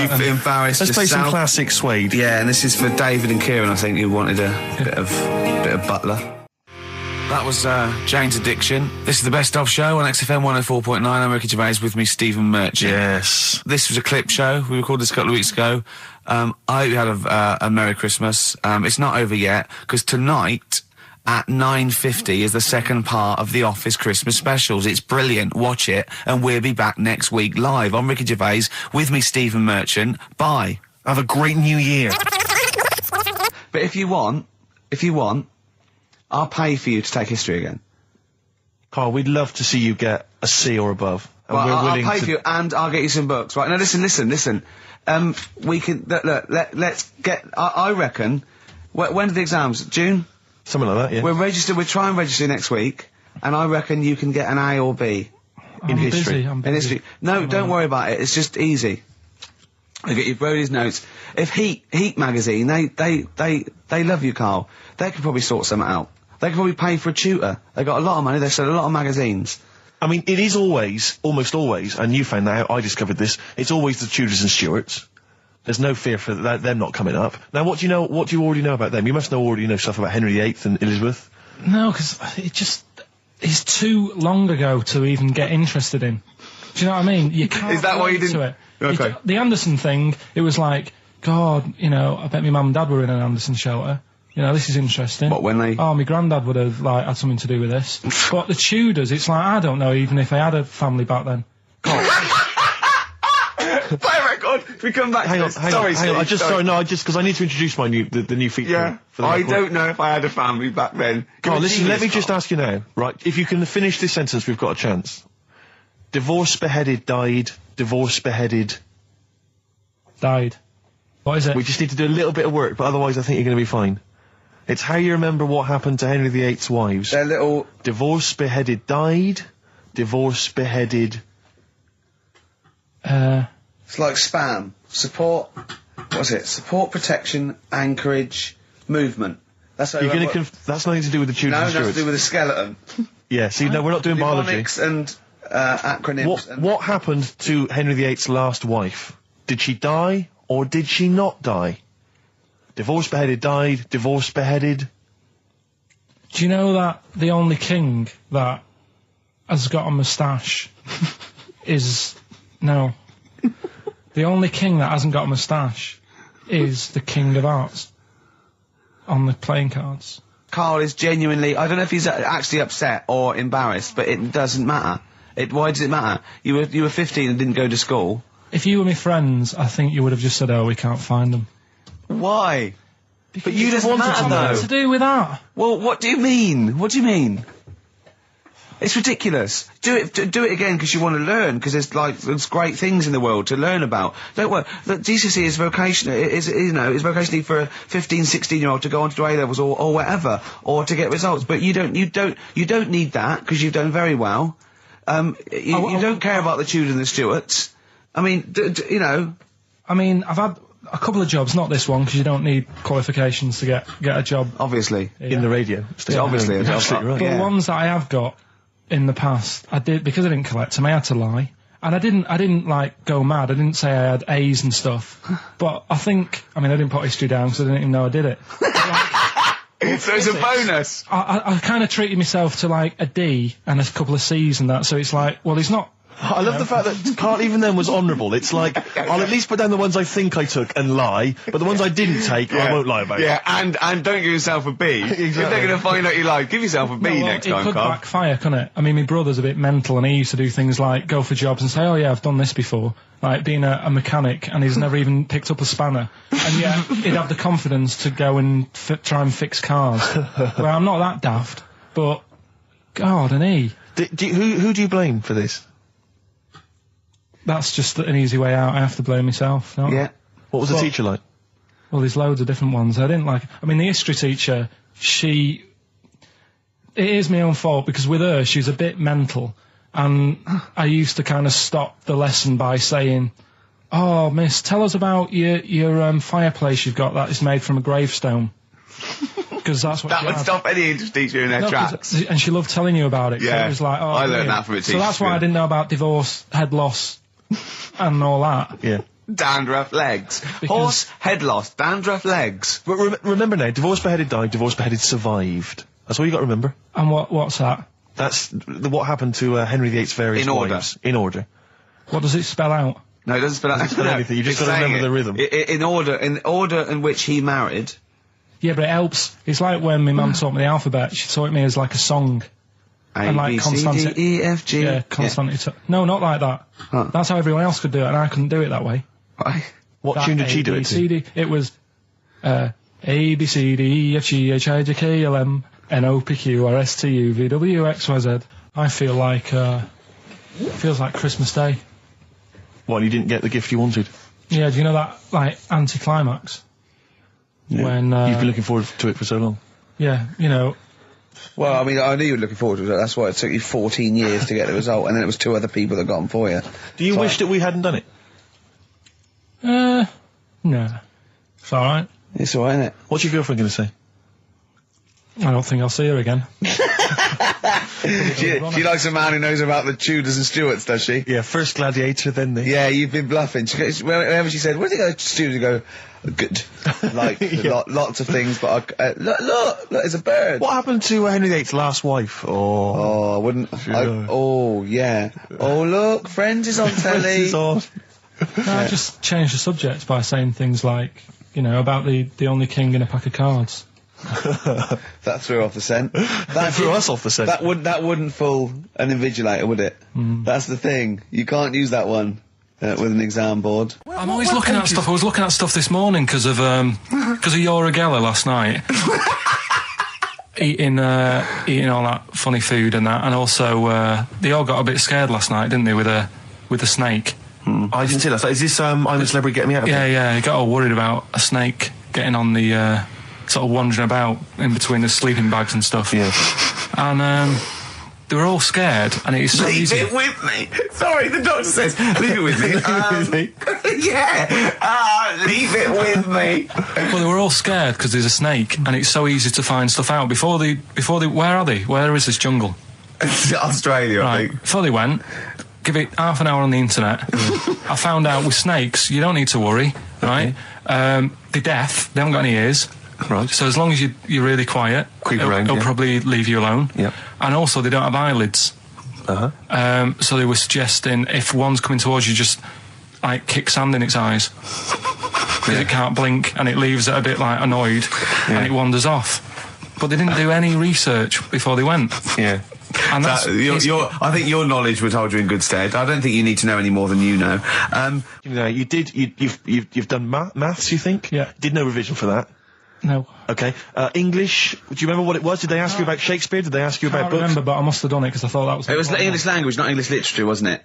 You've embarrassed Let's yourself. play some classic Suede. Yeah, and this is for David and Kieran, I think, who wanted a bit of Butler. That was Jane's Addiction. This is the Best Of Show on XFM 104.9. I'm Ricky Gervais, with me, Stephen Merchant. Yes. This was a clip show. We recorded this a couple of weeks ago. I hope you had a Merry Christmas. It's not over yet, because tonight at 9:50 is the second part of The Office Christmas specials. It's brilliant. Watch it, and we'll be back next week live. I'm Ricky Gervais, with me, Stephen Merchant. Bye. Have a great new year. But if you want, I'll pay for you to take history again. Carl, we'd love to see you get a C or above. And Well, we're I'll willing pay to... for you, and I'll get you some books. Right, now listen. We can, let's get, I reckon, when are the exams? June? Something like that, yeah. We'll try and register next week, and I reckon you can get an A or B. I'm history. Busy, I'm In busy. history. No, don't worry about it, it's just easy. I get you Brody's notes. If Heat magazine, they love you, Carl. They could probably sort something out. They could probably pay for a tutor. They got a lot of money, they sell a lot of magazines. I mean, it is almost always, and you found that out, I discovered this, it's always the Tudors and Stuarts. There's no fear for them not coming up. Now, what do you already know about them? You must already know stuff about Henry VIII and Elizabeth. No, because it's too long ago to even get interested in. Do you know what I mean? You can't. Is that why you relate didn't? to it. Okay. The Anderson thing, it was like, God, I bet my mum and dad were in an Anderson shelter. This is interesting. What, when they... Oh, my granddad would have, had something to do with this. But the Tudors, it's like, I don't know even if I had a family back then. Play a record. If we come back Hang to on, this. hang Sorry, on. Steve, Sorry, because I need to introduce my the new feature. Yeah, for the I record. don't know if I had a family back then. Carl, listen, let me just ask you now, right? If you can finish this sentence, we've got a chance. Divorced, beheaded, died. Divorced, beheaded. Died. What is it? We just need to do a little bit of work, but otherwise I think you're going to be fine. It's how you remember what happened to Henry VIII's wives. They're little... Divorced, beheaded, died. Divorced, beheaded... It's like spam. Support... What's it? Support, protection, anchorage, movement. That's how You're going to... That's nothing to do with the Tudors No, and nothing to Stuarts. do with the skeleton. Yeah, see, no, we're not doing biology. Mnemonics and acronyms. What happened to Henry VIII's last wife? Did she die, or did she not die? Divorced, beheaded, died. Divorced, beheaded... Do you know that the only king that has got a moustache is... No. The only king that hasn't got a moustache is the King of Hearts. on the playing cards. Karl is genuinely, I don't know if he's actually upset or embarrassed, but it doesn't matter. Why does it matter? You were 15 and didn't go to school. If you were my friends, I think you would have just said, "Oh, we can't find them." Why? Because But you just matter, though. What to do with that? Well, what do you mean? What do you mean? It's ridiculous. Do it again because you want to learn, because there's great things in the world to learn about. Don't worry. Look, GCSE is vocational. Is vocationally for a 15, 16-year-old to go on to do A-levels or whatever, or to get results. But you don't need that because you've done very well. You don't care about the Tudors and the Stuarts. I mean, you know. I mean, I've had a couple of jobs, not this one, because you don't need qualifications to get a job. Obviously. In the radio. Yeah, obviously. You're absolutely right. But the ones that I have got in the past, I did, because I didn't collect them, I had to lie. And I didn't like go mad. I didn't say I had A's and stuff. But I didn't put history down because I didn't even know I did it. So it's a bonus. I kind of treated myself to like a D and a couple of C's and that, so it's like, well, he's not. I love the fact that Karl even then was honourable. It's like, I'll at least put down the ones I think I took and lie, but the ones I didn't take, I won't lie about. Yeah, and don't give yourself a B. Exactly. If they're going to find out you lied, give yourself a B next time, It could Karl. backfire, couldn't it? I mean, my brother's a bit mental, and he used to do things like go for jobs and say, "Oh yeah, I've done this before," like being a mechanic, and he's never even picked up a spanner, and yet he'd have the confidence to go and try and fix cars. Well, I'm not that daft, but God, and he. Who do you blame for this? That's just an easy way out. I have to blame myself. No? Yeah. What was the teacher like? Well, there's loads of different ones. I didn't like. I mean, the history teacher, it is my own fault because with her, she's a bit mental, and I used to kind of stop the lesson by saying, "Oh, miss, tell us about your fireplace you've got that is made from a gravestone." Because that's what That she would had. stop any English teacher in their tracks. And she loved telling you about it. Yeah. So it was like, oh, I learned brilliant. that from a teacher. So that's why I didn't know about divorce, head loss, and all that. Yeah. Dandruff legs. Horse, head loss, dandruff legs. But remember now, divorce beheaded died, divorce beheaded survived. That's all you got to remember. And what's that? That's what happened to Henry VIII's various In order. wives. In order. What does it spell out? No, it doesn't spell out spell anything, you just it's gotta saying remember the rhythm. In order in which he married. Yeah, but it helps. It's like when my mum taught me the alphabet. She taught me as like a song. A, And like B, C, D, E, F, G. Yeah, consonant. No, not like that. Huh. That's how everyone else could do it, and I couldn't do it that way. Right. What tune did she do it to? A, B, C, D. It was A, B, C, D, E, F, G, H, I, J, K, L, M, N, O, P, Q, R, S, T, U, V, W, X, Y, Z. I feel like, feels like Christmas Day. What, you didn't get the gift you wanted? Yeah, do you know that, like, anticlimax? Yeah. When, You've been looking forward to it for so long. Yeah, you know. Well, I mean, I knew you were looking forward to it. That's why it took you 14 years to get the result, and then it was 2 other people that got them for you. Do you wish that we hadn't done it? No. It's alright. It's alright, isn't it? What's your girlfriend going to say? I don't think I'll see her again. She likes a man who knows about the Tudors and Stuarts, does she? Yeah, first gladiator, then the... Yeah, you've been bluffing. Whenever she said, "Where did you go to studio?" Go, "Good." Like, lots of things, but look, it's a bird. What happened to Henry VIII's last wife? Oh, I wouldn't. Oh, yeah. Oh, look, Friends is on telly. Friends is on. No, I just changed the subject by saying things like, you know, about the only king in a pack of cards. That threw off the scent. That threw us off the scent. That wouldn't fool an invigilator, would it? That's the thing. You can't use that one with an exam board. I'm always looking at stuff. I was looking at stuff this morning because of Yora Geller last night. eating all that funny food and that, and also they all got a bit scared last night, didn't they, with a snake? I didn't see that. So is this I'm a Celebrity, Get Me Out of Here? Yeah, he got all worried about a snake getting on the sort of wandering about in between the sleeping bags and stuff. Yeah. And they were all scared, and it's so easy. Leave it with me. Sorry, the doctor says, leave it with me. Yeah. Leave it with me. Well, they were all scared because there's a snake, and it's so easy to find stuff out. Before they, where are they? Where is this jungle? Australia, I think. Before they went, give it half an hour on the internet. I found out with snakes, you don't need to worry, right? They're deaf, they haven't got any ears. Right. So as long as you're really quiet, Creep around, it'll probably leave you alone. Yep. And also, they don't have eyelids. So they were suggesting if one's coming towards you, just like kick sand in its eyes. because it can't blink and it leaves it a bit like annoyed and it wanders off. But they didn't do any research before they went. Yeah. And that's I think your knowledge would hold you in good stead. I don't think you need to know any more than you know. You've done maths, you think? Yeah. Did no revision for that? No. Okay. English, do you remember what it was? Did they ask you about Shakespeare? Did they ask you I about can't books? remember, but I must have done it because I thought that was... It was English language, not English literature, wasn't it?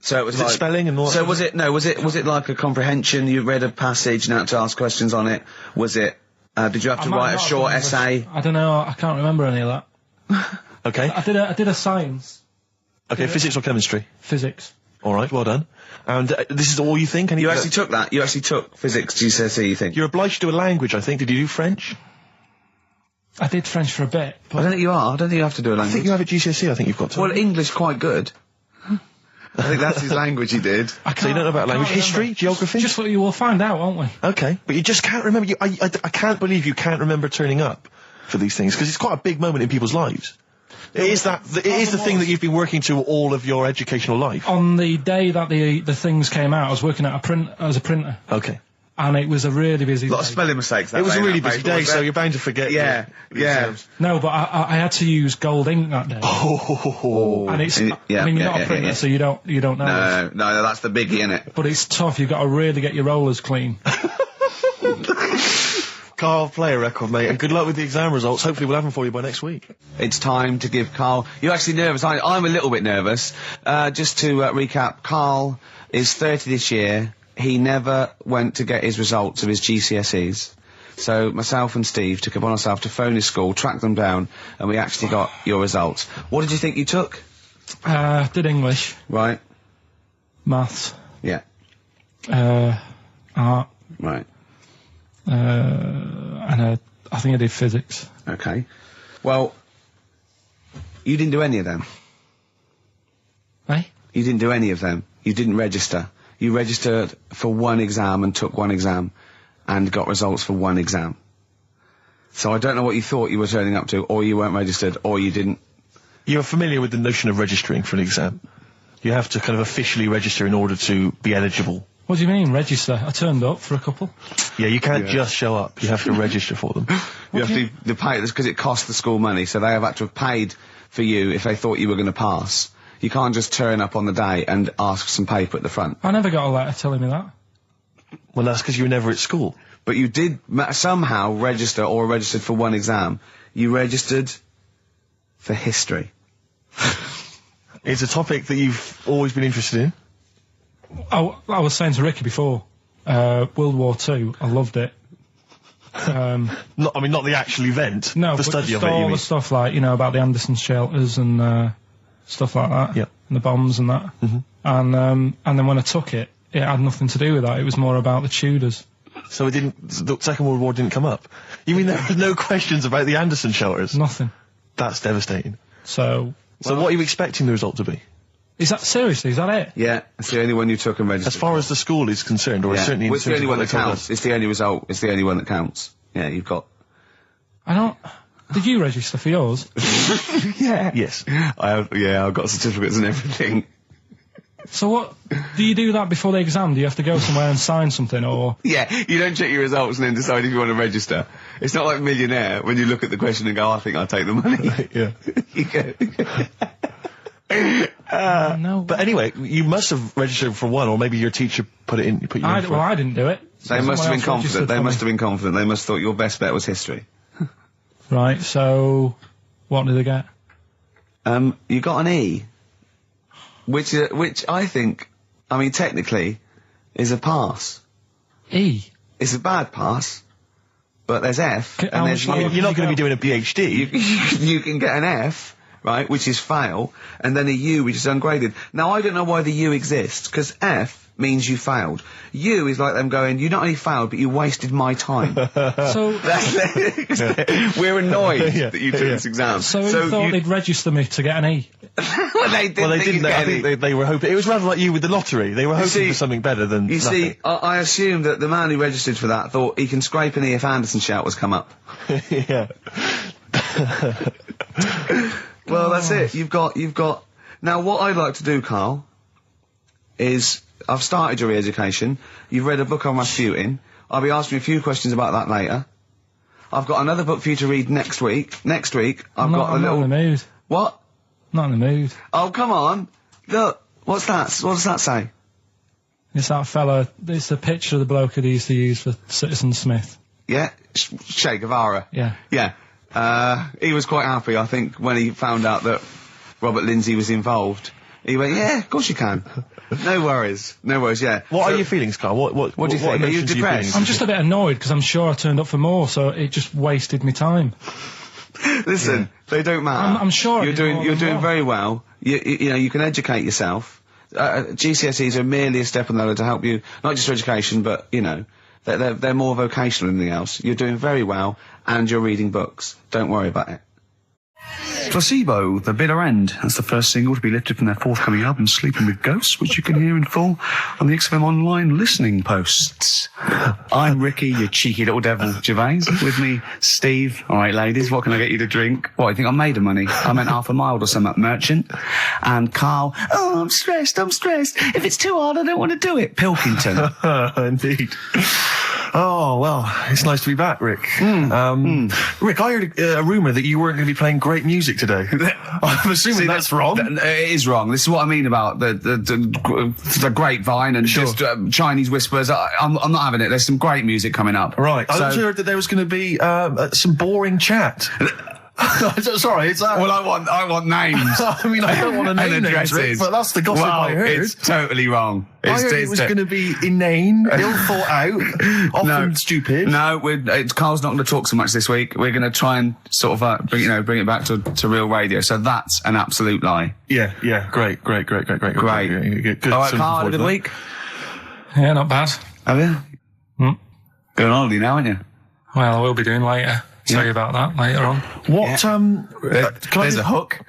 So it was Was it like spelling and all that So sort was it? No, was it like a comprehension? You read a passage and had to ask questions on it. Was it? Did you have to write a short essay? I don't know. I can't remember any of that. Okay. I did a science. Okay, physics or chemistry? Physics. All right, well done. And this is all you think? You actually took that. You actually took physics GCSE. You think? You're obliged to do a language, I think. Did you do French? I did French for a bit. I don't think you are. I don't think you have to do a I language. think you have at GCSE, I think you've got to. Well, English quite good. I think that's his language he did. So you don't know about language. History? Geography? Just what you will find out, won't we? Okay, but you just can't remember. I can't believe you can't remember turning up for these things, because it's quite a big moment in people's lives. It is the thing that you've been working to all of your educational life. On the day that the things came out, I was working at as a printer. Okay. And it was a really busy A lot of day. spelling mistakes. It was a really busy day, so you're bound to forget. Yeah, yeah. No, but I had to use gold ink that day. Oh. And it's, Yeah, I mean, you're yeah, not a printer, yeah. so you don't know. No, that's the biggie, innit? But it's tough. You've got to really get your rollers clean. Carl, play a record, mate, and good luck with the exam results. Hopefully we'll have them for you by next week. It's time to give Carl... You're actually nervous, aren't you? I'm a little bit nervous. Just to recap, Carl is 30 this year. He never went to get his results of his GCSEs. So myself and Steve took it upon ourselves to phone his school, track them down, and we actually got your results. What did you think you took? Did English, Right. maths, Yeah. art, Right. and I think I did physics. Okay. Well, you didn't do any of them. Eh? You didn't do any of them. You didn't register. You registered for one exam and took one exam and got results for one exam. So I don't know what you thought you were turning up to, or you weren't registered, or you didn't. You're familiar with the notion of registering for an exam. You have to kind of officially register in order to be eligible. What do you mean, register? I turned up for a couple. Yeah, you can't just show up. You have to register for them. You have to pay this because it costs the school money, so they have had to have paid for you if they thought you were going to pass. You can't just turn up on the day and ask for some paper at the front. I never got a letter telling me that. Well, that's because you were never at school. But you did somehow register or registered for one exam. You registered for history. It's a topic that you've always been interested in. I was saying to Ricky before, World War II, I loved it. Not the actual event. No, the but study just of it. You all mean? the stuff like, about the Anderson shelters and stuff like that. Yeah. And the bombs and that. And then when I took it, it had nothing to do with that. It was more about the Tudors. So it didn't. The Second World War didn't come up. You mean there were no questions about the Anderson shelters? Nothing. That's devastating. So So what are you expecting the result to be? is that seriously? Is that it? Yeah, it's the only one you took and registered. As far as the school is concerned, or yeah. certainly in Well, it's the terms only of one what that they told counts. us. It's the only result. It's the only one that counts. Yeah, you've got. I don't. Did you register for yours? Yeah. Yes. I've got certificates and everything. So what? Do you do that before the exam? Do you have to go somewhere and sign something, or? Yeah, you don't check your results and then decide if you want to register. It's not like Millionaire when you look at the question and go, I think I'll take the money. Yeah. You go. No. But anyway, you must have registered for one, or maybe your teacher put you in for Well, I didn't do it. They must have been Someone else confident. registered They for must me. have been confident. They must have thought your best bet was history. Right. So, what did they get? You got an E, which I think, technically, is a pass. E. It's a bad pass, but there's F, How and there's much U. You're not going to be doing a PhD. You can get an F, right, which is fail, and then a U, which is ungraded. Now, I don't know why the U exists, because F means you failed. U is like them going, you not only failed, but you wasted my time. So, We're annoyed that you took this exam. so who thought they'd register me to get an E? well, they didn't. Well, they think didn't. you'd I get think any. they were hoping. It was rather like you with the lottery. They were hoping see- for something better than You nothing. see, I assume that the man who registered for that thought he can scrape an E if Anderson shouters come up. Yeah. Well, that's it. You've got. Now, what I'd like to do, Carl, is I've started your re-education. You've read a book on Rasputin. I'll be asking you a few questions about that later. I've got another book for you to read next week. Next week, I've got a little... I'm not in the mood. What? Not in the mood. Oh, come on. Look, what's that? What does that say? It's that fella, it's a picture of the bloke that he used to use for Citizen Smith. Yeah? Che Guevara. Yeah. Yeah. He was quite happy, I think, when he found out that Robert Lindsay was involved. He went, yeah, of course you can. No worries, yeah. What are your feelings, Carl? What do you think? Are you emotions depressed? I'm just a bit annoyed because I'm sure I turned up for more, so it just wasted me time. Listen, they don't matter. I'm sure you're doing very well. You know, you can educate yourself. GCSEs are merely a step on the ladder to help you, not just for education, but, you know, they're more vocational than anything else. You're doing very well, and you're reading books. Don't worry about it. Placebo, The Bitter End. That's the first single to be lifted from their forthcoming album, Sleeping with Ghosts, which you can hear in full on the XFM Online listening posts. I'm Ricky, you cheeky little devil, Gervais. With me, Steve. All right, ladies, what can I get you to drink? What, you think I'm made of money? I meant half a mile or something, merchant. And Karl, oh, I'm stressed. If it's too hard, I don't want to do it. Pilkington. Indeed. Oh, well, it's nice to be back, Rick. Rick, I heard a rumour that you weren't going to be playing great music today. I'm assuming that's wrong. It is wrong. This is what I mean about the grapevine and just Chinese whispers. I'm not having it. There's some great music coming up. Right. I also heard that there was going to be some boring chat. Sorry, it's well, I want names. I mean, I don't want to name names, Rick, but that's the gossip I heard. It's totally wrong. I heard it was going to be inane, ill thought out, often stupid. No, Carl's not going to talk so much this week. We're going to try and sort of bring it back to real radio. So that's an absolute lie. Yeah, great. Good. All right, Carl, had a good week. Yeah, not bad. Have you? Going on holiday now, aren't you? Well, I will be doing later. Tell you about that later on. What, there's a hook.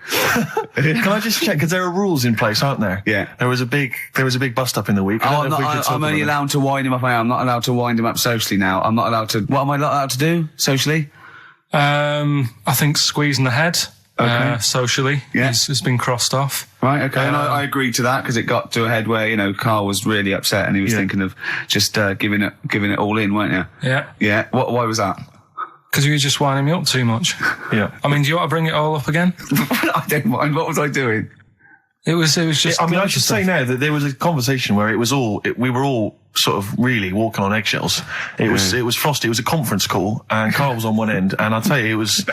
Can I just check, because there are rules in place, aren't there? Yeah. There was a big bust up in the week. I'm only allowed to wind him up. I'm not allowed to wind him up socially now. I'm not allowed to, what am I not allowed to do socially? I think squeezing the head. Okay. Socially, has been crossed off. Right, okay, and I agreed to that because it got to a head where, you know, Carl was really upset and he was thinking of just giving it all in, weren't you? Yeah. Yeah, why was that? Because you were just winding me up too much. Yeah. I mean, do you want to bring it all up again? I don't mind. What was I doing? It was just... I mean, I should say now that there was a conversation where we were all sort of really walking on eggshells. It was frosty. It was a conference call, and Carl was on one end, and I'll tell you, I was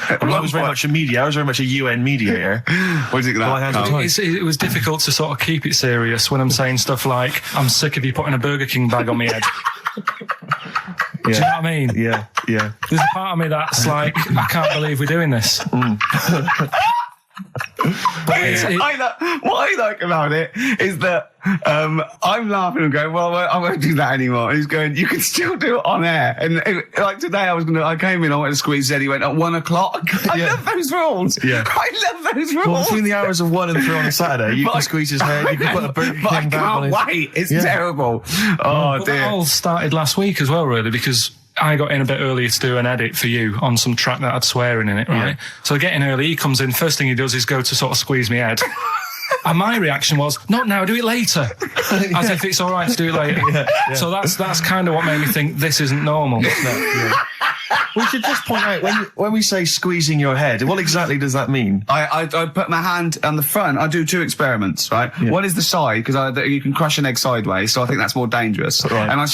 very much a media. I was very much a UN mediator. What do you think of that? It was difficult to sort of keep it serious when I'm saying stuff like, I'm sick of you putting a Burger King bag on my head. Do you know what I mean? Yeah. There's a part of me that's like, I can't believe we're doing this. What I like about it is that I'm laughing and going, well, I won't do that anymore. And he's going, you can still do it on air. And like today, I came in, I went to squeeze Eddie, went at 1 o'clock. I love those rules. Yeah. I love those rules. Well, between the hours of 1 and 3 on a Saturday, you can squeeze his head, you can put a Burger King back on his... I can't wait. It's terrible. Oh, dear. That all started last week as well, really, because I got in a bit earlier to do an edit for you on some track that had swearing in it, right? Yeah. So I get in early, he comes in, first thing he does is go to sort of squeeze me head. And my reaction was, not now, do it later. As if it's all right to do it later. Yeah. So that's kind of what made me think this isn't normal. We should just point out, when we say squeezing your head, what exactly does that mean? I put my hand on the front. I do 2 experiments, right? Yeah. One is the side, because you can crush an egg sideways, so I think that's more dangerous. Right. And I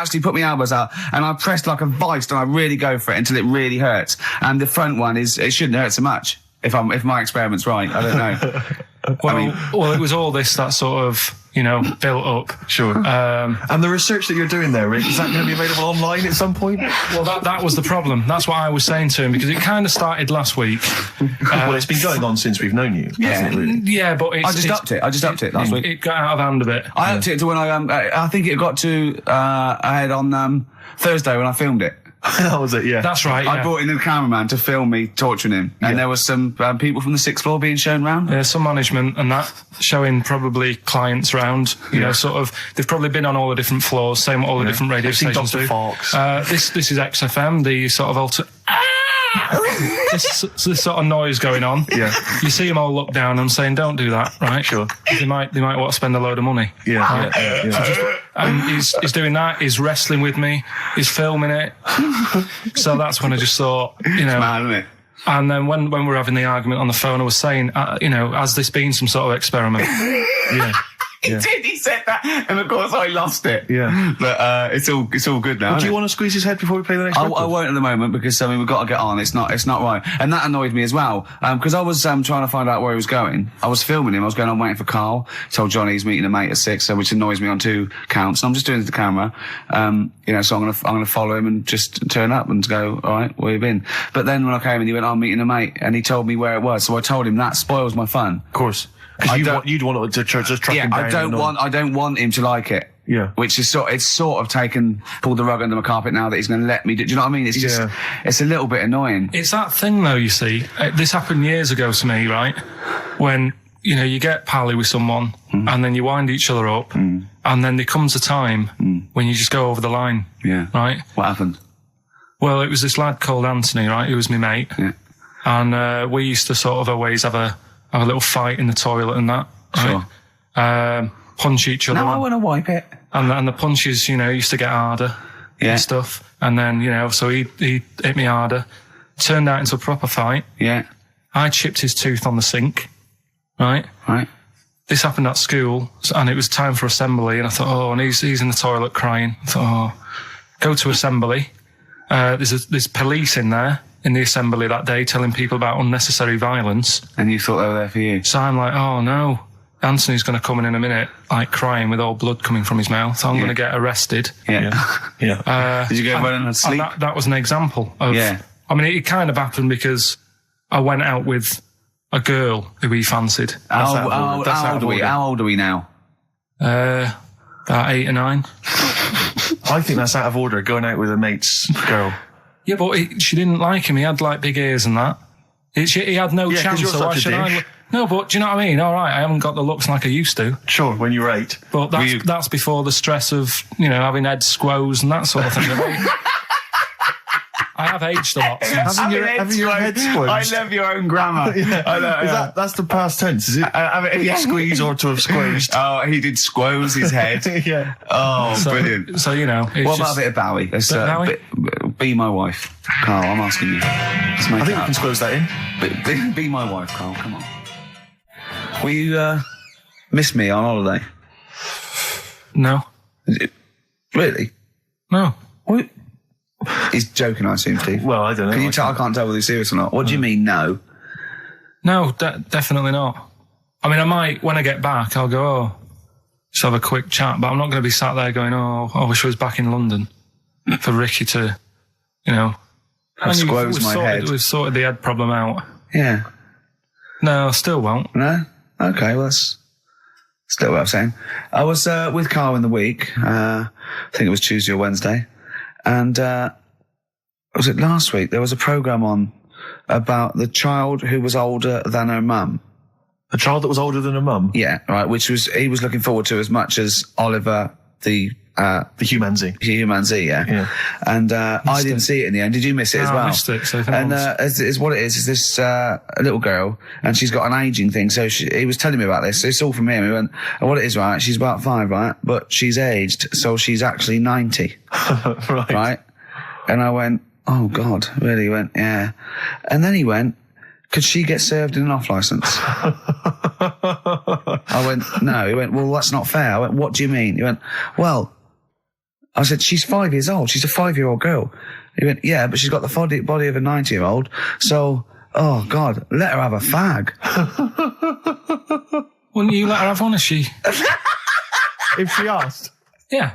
actually put my elbows out, and I press like a vice, and I really go for it until it really hurts. And the front one it shouldn't hurt so much, if my experiment's right. I don't know. Well, it was all this that sort of, built up. Sure. And the research that you're doing there, Rick, is that going to be available online at some point? Well, that was the problem. That's what I was saying to him, because it kind of started last week. Well, it's been going on since we've known you. Yeah, really? Yeah, but I just upped it last week. It got out of hand a bit. I upped it to when I think it got to ahead on Thursday when I filmed it. That was it, yeah. That's right, yeah. I brought in a cameraman to film me torturing him. And there was some people from the 6th floor being shown round. Yeah, some management and that, showing probably clients round. Sort of, they've probably been on all the different floors, saying what all the different radio stations do. This is XFM, the sort of this sort of noise going on. Yeah. You see them all look down and saying, don't do that, right? Sure. They might want to spend a load of money. Yeah. Right? Yeah. And he's doing that. He's wrestling with me. He's filming it. So that's when I just thought, Mad, isn't it? And then when we were having the argument on the phone, I was saying, has this been some sort of experiment? Yeah. He did. He said that, and of course I lost it. Yeah. But it's all good now. Do you want to squeeze his head before we play the next record? I won't at the moment because we've got to get on. It's not right, and that annoyed me as well. Because I was trying to find out where he was going. I was filming him. I was going on waiting for Carl. Told Johnny he's meeting a mate at 6, which annoys me on 2 counts. And I'm just doing it to the camera. So I'm gonna follow him and just turn up and go, all right, where you been? But then when I came and he went, I'm meeting a mate, and he told me where it was. So I told him that spoils my fun. Of course. Because you'd want to just track him down. I don't want him to like it. Yeah. Which is pulled the rug under my carpet now that he's going to let me do you know what I mean? It's just, it's a little bit annoying. It's that thing though, you see. This happened years ago to me, right? When, you get pally with someone and then you wind each other up and then there comes a time when you just go over the line. Yeah. Right? What happened? Well, it was this lad called Anthony, right? He was my mate. Yeah. And, we used to sort of always have a little fight in the toilet and that. Sure. Right? Punch each other. No, I want to wipe it. And the punches, used to get harder and stuff. And then, so he hit me harder. Turned out into a proper fight. Yeah. I chipped his tooth on the sink. Right? Right. This happened at school, and it was time for assembly, and I thought, and he's in the toilet crying. I thought, go to assembly. There's police in there in the assembly that day telling people about unnecessary violence. And you thought they were there for you? So I'm like, oh no, Anthony's going to come in a minute, like crying with all blood coming from his mouth. So I'm going to get arrested. Yeah. Did you go running and sleep? And that was an example of. Yeah. I mean, it kind of happened because I went out with a girl who he fancied. How old are we now? About 8 or 9. I think that's out of order, going out with a mate's girl. Yeah, but she didn't like him. He had like big ears and that. He had no chance. You're so why such a should I? dish. No, but do you know what I mean? All right, I haven't got the looks like I used to. Sure, when you were 8. But that's before the stress of, having head squoes and that sort of thing. I have aged a lot since. Having your head squeezed. I love your own grammar. That's the past tense, is it? Squeeze or to have squeezed. Oh, he did squoze his head. Yeah. Oh, brilliant. So, what about a bit of Bowie? Let's, be my wife. Carl, I'm asking you. I think we can squeeze that in. Be my wife, Carl, come on. Will you miss me on holiday? No. Really? No. What? He's joking, I assume, Steve. Well, I don't know. Can you tell? I can't tell whether he's serious or not. What do you mean, no? No, definitely not. I mean, I might, when I get back, I'll go, just have a quick chat, but I'm not going to be sat there going, I wish I was back in London for Ricky to, squoze my head. We've sorted the head problem out. Yeah. No, I still won't. No? Okay, well, that's still what I'm saying. I was with Carl in the week. I think it was Tuesday or Wednesday. And was it last week? There was a programme on about the child who was older than her mum. A child that was older than her mum? Yeah, right, he was looking forward to as much as Oliver, the Humanzee. Humanzee, yeah. And I didn't see it in the end. Did you miss it as well? I missed it. So and is what it is this a little girl, and she's got an ageing thing. So he was telling me about this. It's all from him. He went, and what it is, right? She's about 5, right? But she's aged, so she's actually 90. Right? And I went, oh God, really? He went, yeah. And then he went, could she get served in an off licence? I went, no. He went, well, that's not fair. I went, what do you mean? He went, well, I said, she's 5 years old. She's a 5-year-old girl. He went, yeah, but she's got the body of a 90-year-old. So, oh God, let her have a fag. Wouldn't you let her have one if she... If she asked? Yeah.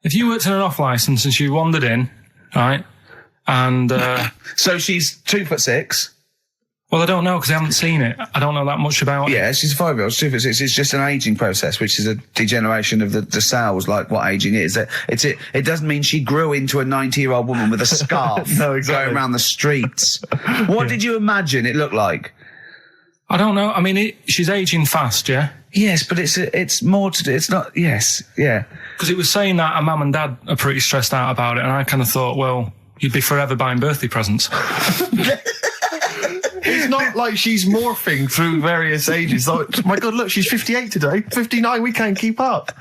If you worked in an off licence and she wandered in, right, and... So she's 2'6". Well, I don't know because I haven't seen it. I don't know that much about it. Yeah, she's a 5-year-old. She's 2'6". It's just an ageing process, which is a degeneration of the cells, like what ageing is. It doesn't mean she grew into a 90-year-old woman with a scarf No, exactly. going around the streets. What did you imagine it looked like? I don't know. I mean, she's ageing fast, yeah? Yes, but it's more to do. It's not. Yes, yeah. Because it was saying that her mum and dad are pretty stressed out about it, and I kind of thought, well, you'd be forever buying birthday presents. It's not like she's morphing through various ages. Like, my God, look, she's 58 today. 59, we can't keep up.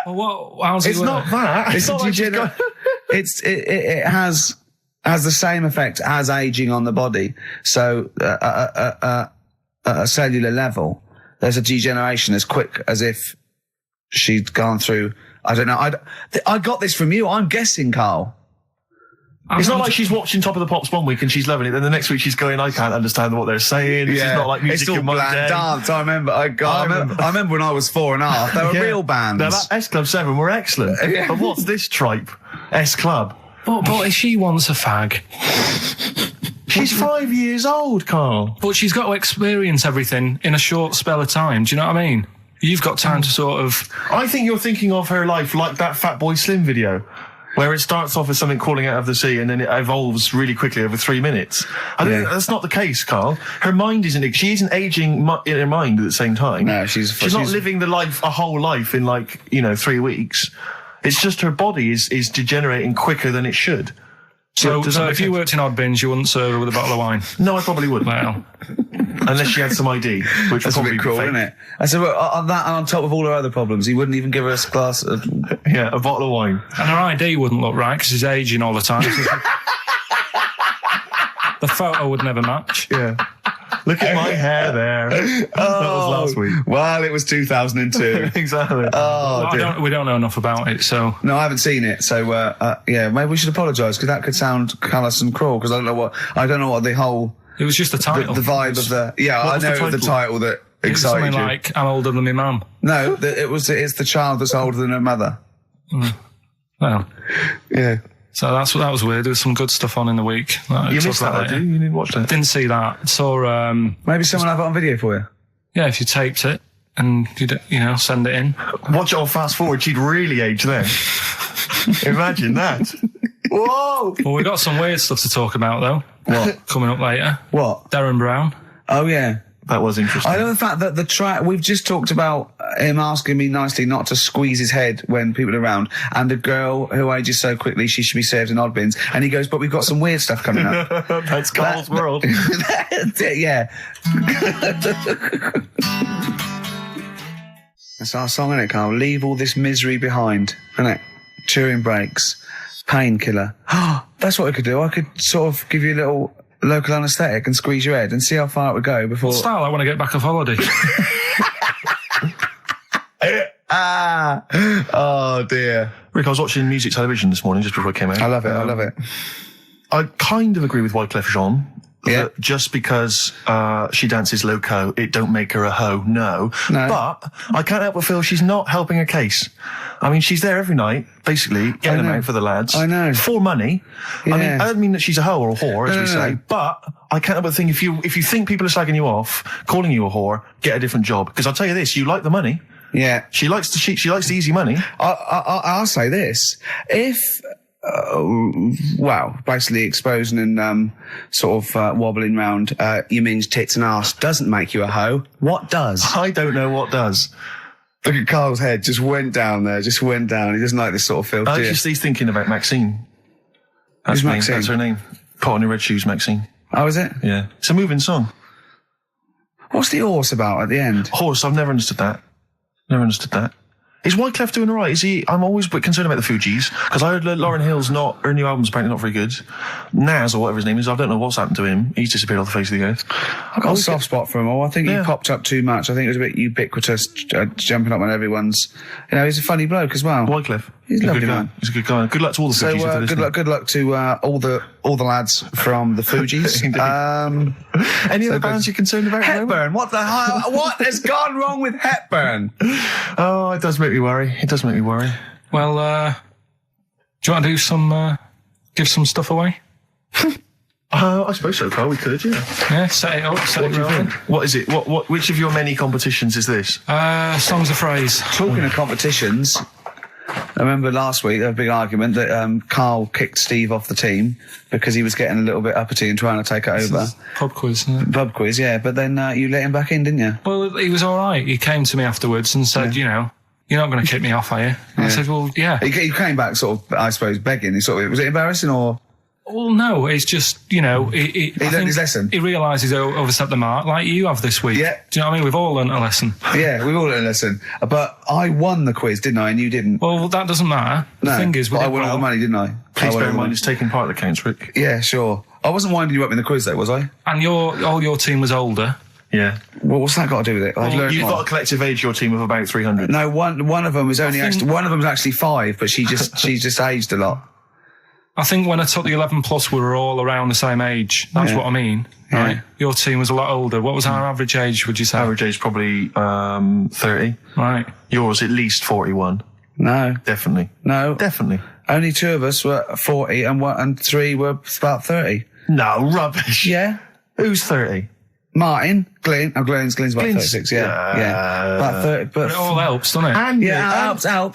Well, how's it It's work? not that. It's not like she's got... It has the same effect as aging on the body. So at a cellular level, there's a degeneration as quick as if she'd gone through. I don't know. I got this from you. I'm guessing, Carl. It's not like she's watching Top of the Pops one week and she's loving it. Then the next week she's going, I can't understand what they're saying. It's not like music it's all in my bland day. dance. I remember. I remember when I was 4.5. They were real bands. Now, that S Club 7 were excellent. Yeah. But what's this tripe? S Club. But if she wants a fag, She's 5 years old, Carl. but she's got to experience everything in a short spell of time. Do you know what I mean? You've got time to sort of... I think you're thinking of her life like that Fatboy Slim video, where it starts off as something crawling out of the sea and then it evolves really quickly over 3 minutes. I think that's not the case, Carl. Her mind she isn't aging in her mind at the same time. No, she's not living a whole life in 3 weeks. It's just her body is degenerating quicker than it should. So does that make if you sense? worked in odd bins, you wouldn't serve her with a bottle of wine? No, I probably wouldn't. Well, Unless she had some ID, which That's would a probably bit cruel, be fake. isn't it? I said, well, on that and on top of all her other problems, he wouldn't even give her a glass of... Yeah, a bottle of wine. and her ID wouldn't look right because she's aging all the time. The photo would never match. Yeah. Look at my hair there. That was last week. Well, it was 2002. Exactly. We don't know enough about it, so... No, I haven't seen it, so maybe we should apologise because that could sound callous and cruel because I don't know what the whole It was just the title. the vibe of the What was I the know the title that It's excited something you. like, I'm older than my mum. No, it's the child that's older than her mother. Well, Yeah. so that was weird. There was some good stuff on in the week. You missed that, later. did you? You didn't watch that? Didn't see that. Saw, Maybe someone have it on video for you. yeah, if you taped it and you send it in. Watch it on fast forward. She'd really age then. Imagine that. Whoa! Well, we got some weird stuff to talk about though. What? Coming up later. What? Darren Brown. Oh yeah. That was interesting. I know the fact that the track we've just talked about him asking me nicely not to squeeze his head when people are around, and a girl who ages so quickly she should be served in odd bins. And he goes, "But we've got some weird stuff coming up." That's Carl's world. Yeah. That's our song, isn't it, Carl? Leave all this misery behind, isn't it? Touring breaks, painkiller. That's what I could do. I could sort of give you a little local anaesthetic and squeeze your head and see how far it would go before... Style, I want to get back off holiday. Oh dear. Rick, I was watching music television this morning just before I came out. I love it. I kind of agree with Wyclef Jean. Yeah. That just because she dances loco, it don't make her a hoe. No. But I can't help but feel she's not helping her case. I mean, she's there every night, basically, getting them out for the lads. I know. For money. Yeah. I mean, I don't mean that she's a hoe or a whore, as we say, but I can't help but think if you think people are slagging you off, calling you a whore, get a different job. Because I'll tell you this, you like the money. Yeah. She likes the easy money. I'll say this. If, basically exposing and sort of wobbling round you means tits and arse doesn't make you a hoe, what does? I don't know what does. Look at Carl's head, just went down there, He doesn't like this sort of filth, do you? He's thinking about Maxine. That's Who's Maxine? That's her name. Caught on your red shoes, Maxine. Oh, is it? Yeah. It's a moving song. What's the horse about at the end? Horse, I've never understood that. Is Wyclef doing all right? Is he? I'm always a bit concerned about the Fugees because I heard Lauryn Hill's her new album's apparently not very good. Nas or whatever his name is, I don't know what's happened to him. He's disappeared off the face of the earth. I've got a soft spot for him all. I think he popped up too much. I think it was a bit ubiquitous, jumping up on everyone's. He's a funny bloke as well. Wyclef. He's a lovely good guy. man. He's a good guy. Good luck to all the Fugees. if they're listening. Good luck to all the lads from the Fugees. Any other bands you're concerned about? at the moment? Hepburn, what the hell? What has gone wrong with Hepburn? Oh, it does make me worry. Well, do you want to do give some stuff away? I suppose so, Carl. We could, yeah. Yeah, set it up, set What it do you rolling. think? What is it? Which of your many competitions is this? Songs of phrase. Talking of competitions, I remember last week there was a big argument that Carl kicked Steve off the team because he was getting a little bit uppity and trying to take it over. Pub quiz, isn't it? Pub quiz, yeah. But then you let him back in, didn't you? Well, he was all right. He came to me afterwards and said, you're not going to kick me off, are you? And I said, well, yeah. He came back sort of, I suppose, begging. Was it embarrassing or? Well, no, it's just, he learned his lesson. He realises he overstepped the mark, like you have this week. Yeah. Do you know what I mean? We've all learnt a lesson. Yeah, we've all learned a lesson. But I won the quiz, didn't I? And you didn't. Well, that doesn't matter. The thing is, I won all the money, didn't I? Please bear in mind it's taking part that counts, Rick. Yeah, sure. I wasn't winding you up in the quiz, though, was I? And all your team was older. Yeah. Well, what's that got to do with it? You've got a collective age, your team, of about 300. No, one of them was one of them's actually 5, but she just aged a lot. I think when I took the 11 plus, we were all around the same age. That's what I mean, right? Yeah. Your team was a lot older. What was our average age, would you say? Average age probably 30. Right. Yours at least 41. No. Definitely. No. Definitely. Only 2 of us were 40 and 3 were about 30. No, rubbish. Yeah. Who's 30? Martin, Glenn's about 36, yeah. About 30, but It all helps, doesn't it? And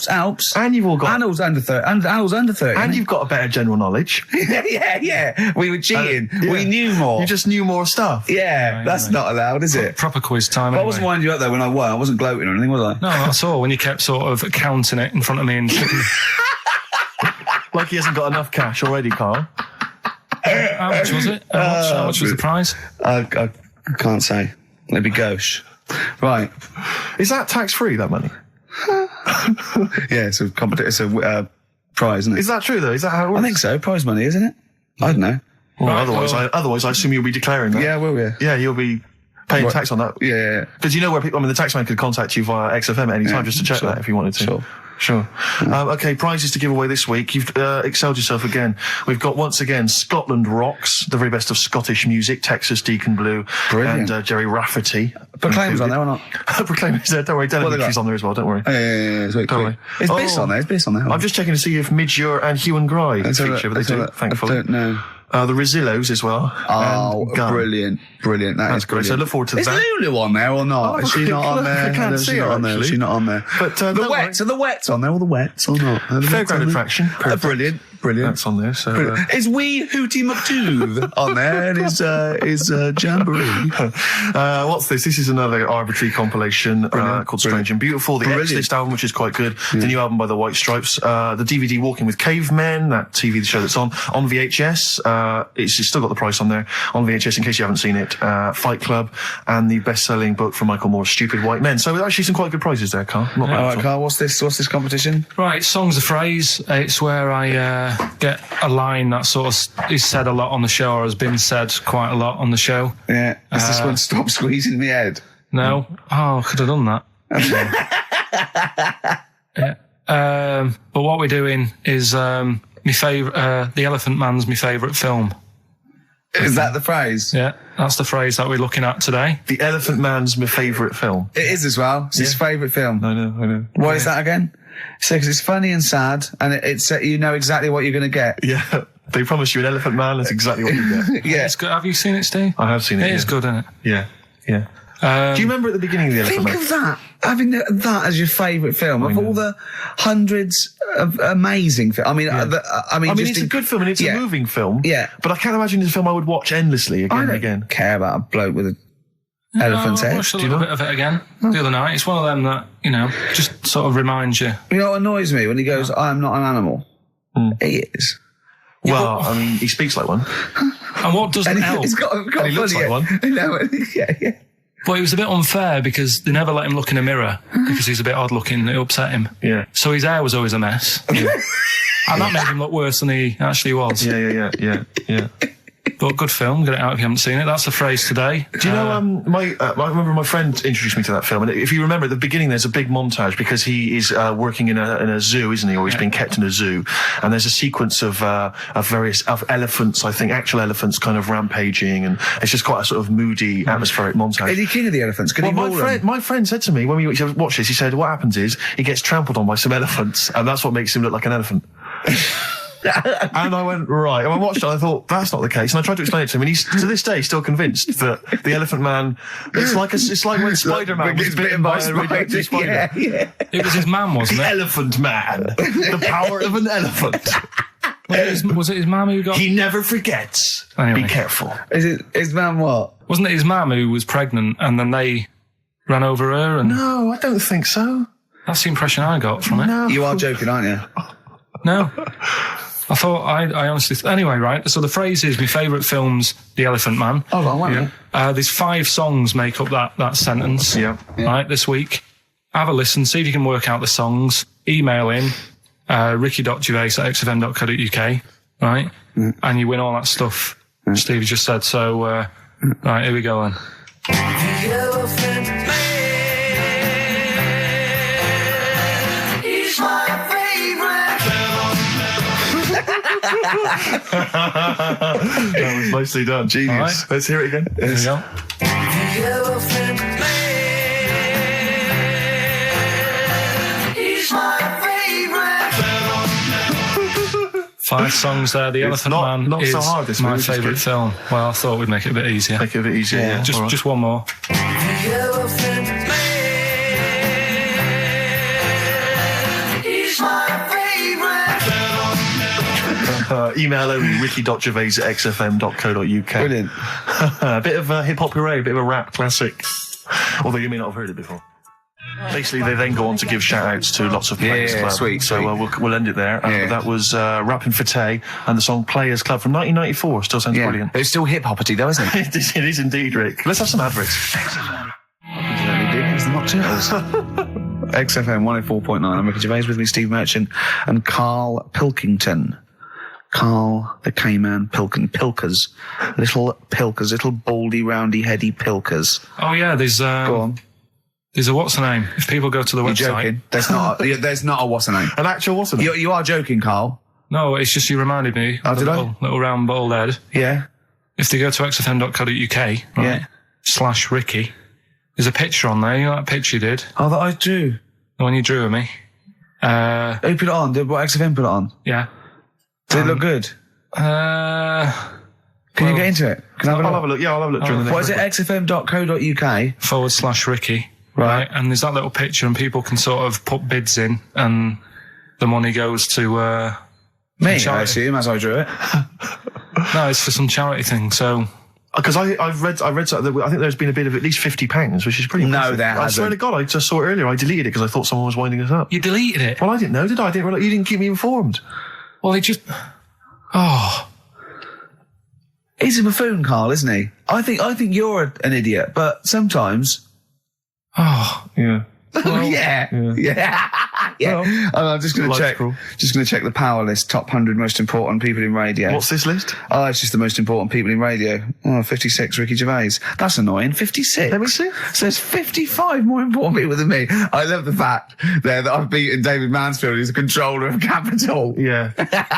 helps. And you've all got... And I was under 30. And I was under 30. And you've got a better general knowledge. yeah. We were cheating. We knew more. You just knew more stuff. Yeah, that's not allowed, is it? Proper quiz time, But I anyway. wasn't winding you up, though, when I won. I wasn't gloating or anything, was I? No, that's all. When you kept sort of counting it in front of me and checking... Like he hasn't got enough cash already, Carl. How much was it? How much was the prize? I can't say. It'd be gauche. Right. Is that tax-free, that money? Yeah, it's a prize, isn't it? Is that true, though? Is that how it works? I think so. Prize money, isn't it? I don't know. Well, otherwise, I assume you'll be declaring that. Yeah, will we? Yeah, you'll be paying tax on that. Yeah. Because you know where people... I mean, the taxman could contact you via XFM at any time just to check that if you wanted to. Sure. Okay, prizes to give away this week. You've excelled yourself again. We've got, once again, Scotland Rocks, the very best of Scottish music, Texas Deacon Blue, Brilliant. and Jerry Rafferty. Proclaim's on there or not? Proclaim's there. Don't worry, Delegate's on there as well, don't worry. Yeah. It's very Don't quick. worry. It's Biss on there. It's Biss on there. I'm just checking to see if Midge and Hugh and Gry feature, but they do, thankfully. I don't know. The Rosillos as well. Oh, and Gun. Brilliant. That's great. So I look forward to Is that. Lulu on there or not? Is she not on there? I can't see her, actually. Is she not on there? But the Wets, are the Wets on there or the Wets or not? Fairground attraction. Brilliant. That's on there. So is Wee Hootie McTooth on there? And is Jamboree? What's this? This is another arbitrary compilation called Strange and Beautiful. The X-List album, which is quite good. The new album by the White Stripes. The DVD Walking with Cavemen, that TV show that's on VHS. It's still got the price on there on VHS in case you haven't seen it. Fight Club and the best-selling book from Michael Moore's Stupid White Men. So actually some quite good prizes there, Carl. Not bad. All right, Carl. What's this competition? Right, Song's a Phrase. It's where I get a line that sort of is said a lot on the show or has been said quite a lot on the show. Yeah. Is this one Stop Squeezing Me Head? No. Oh, I could have done that. Yeah. But what we're doing is my favourite. The Elephant Man's my favourite film. Is that the phrase? Yeah, that's the phrase that we're looking at today. The Elephant Man's my favourite film. It is as well. It's his favourite film. I know. What is that again? So, because it's funny and sad, and it's you know exactly what you're going to get. Yeah, they promise you an Elephant Man. That's exactly what you get. Yeah, it's good. Have you seen it, Steve? I have seen it. It is good, isn't it? Yeah. Do you remember at the beginning of the Elephant Man? Think of that, having that as your favourite film of all the hundreds of amazing films. I mean, it's a good film and it's a moving film. Yeah, but I can't imagine it's a film I would watch endlessly again and again. Care about a bloke with a elephant's head. I watched a little bit of it again the other night. It's one of them that, just sort of reminds you. You know what annoys me? When he goes, I'm not an animal. He is. Well, I mean, he speaks like one. And what doesn't help? He's got and he looks like one. Yeah. But it was a bit unfair because they never let him look in a mirror because he's a bit odd looking. It upset him. Yeah. So his hair was always a mess. And that made him look worse than he actually was. Yeah. But good film. Get it out if you haven't seen it. That's the phrase today. Do you know, I remember my friend introduced me to that film, and if you remember at the beginning there's a big montage because he is working in a zoo, isn't he? Or he's being kept in a zoo. And there's a sequence of various elephants, I think, actual elephants kind of rampaging, and it's just quite a sort of moody, atmospheric montage. Is he king of the elephants? Can he rule them? My friend said to me when we watched this, he said, what happens is he gets trampled on by some elephants, and that's what makes him look like an elephant. And I went, right. And I watched it and I thought, that's not the case. And I tried to explain it to him, and he's, to this day, still convinced that the Elephant Man, it's like when Spider-Man was bitten by a radioactive spider. Yeah. It was his mum, wasn't it? Elephant Man. The power of an elephant. Was it his mum who got... He never forgets. Anyway. Be careful. Is it his man what? Wasn't it his mum who was pregnant and then they ran over her? And No, I don't think so. that's the impression I got from it. No. You are joking, aren't you? No. I thought, I honestly... Anyway, right, so the phrase is, my favourite film's The Elephant Man. Hold on, wait a minute. There's 5 songs make up that sentence. Yeah. Right, this week. Have a listen, see if you can work out the songs. Email in, ricky.gervais@xfm.co.uk, right? And you win all that stuff Steve just said. So, right, here we go then. That was nicely done. Genius. Right. Let's hear it again. Here we go. 5 songs there. The Elephant Man not is so hard, this my one, which is favourite good. film. Well, I thought we'd make it a bit easier. Make it a bit easier, yeah. All right. Just one more. Email only, ricky.gervais@xfm.co.uk. Brilliant. A bit of hip-hop hooray, a bit of a rap classic. Although you may not have heard it before. Basically, they then go on to give shout-outs to lots of Players Club. Sweet. So we'll end it there. That was Rappin' for Tay and the song Players Club from 1994. Still sounds brilliant. It's still hip-hoppity though, isn't it? It is indeed, Rick. Let's have some adverts. It's not Turtles. XFM 104.9. I'm Ricky Gervais, with me Steve Merchant and Karl Pilkington. Karl the K-Man Pilkers. Little baldy, roundy, heady Pilkers. Oh yeah, there's Go on. There's a what's the name? If people go to the You're website. joking. There's not a what's the name. An actual what's the name? You are joking, Karl. No, it's just you reminded me. Oh, of did the I? little round bald head. Yeah. If they go to xfm.co.uk, right, Yeah. /Ricky, there's a picture on there. You know that picture you did? Oh, that I drew. The one you drew of me? Who put it on? Did what XFM put it on? Yeah. Did it look good? Can Can you get into it? Can I have a I'll look? have a look. Yeah, I'll have a look during the What is next it? xfm.co.uk? /Ricky. Right. And there's that little picture and people can sort of put bids in and the money goes to, Me, I charity. assume, as I drew it. No, it's for some charity thing, so... Because I read something that I think there's been a bid of at least £50, which is pretty No, impressive. there I swear hasn't. to God, I just saw it earlier. I deleted it because I thought someone was winding us up. You deleted it? Well, I didn't know, did I? I didn't realize you didn't keep me informed. Well, it just... Oh... He's a buffoon, Karl, isn't he? I think you're an idiot, but sometimes... Oh... Yeah. Yeah. Well, I'm just going to check. logical. Just going to check the power list. Top 100 most important people in radio. What's this list? Oh, it's just the most important people in radio. Oh, 56, Ricky Gervais. That's annoying. 56. Let me see. So there's 55 more important people than me. I love the fact there that I've beaten David Mansfield, who's the controller of Capital. Yeah.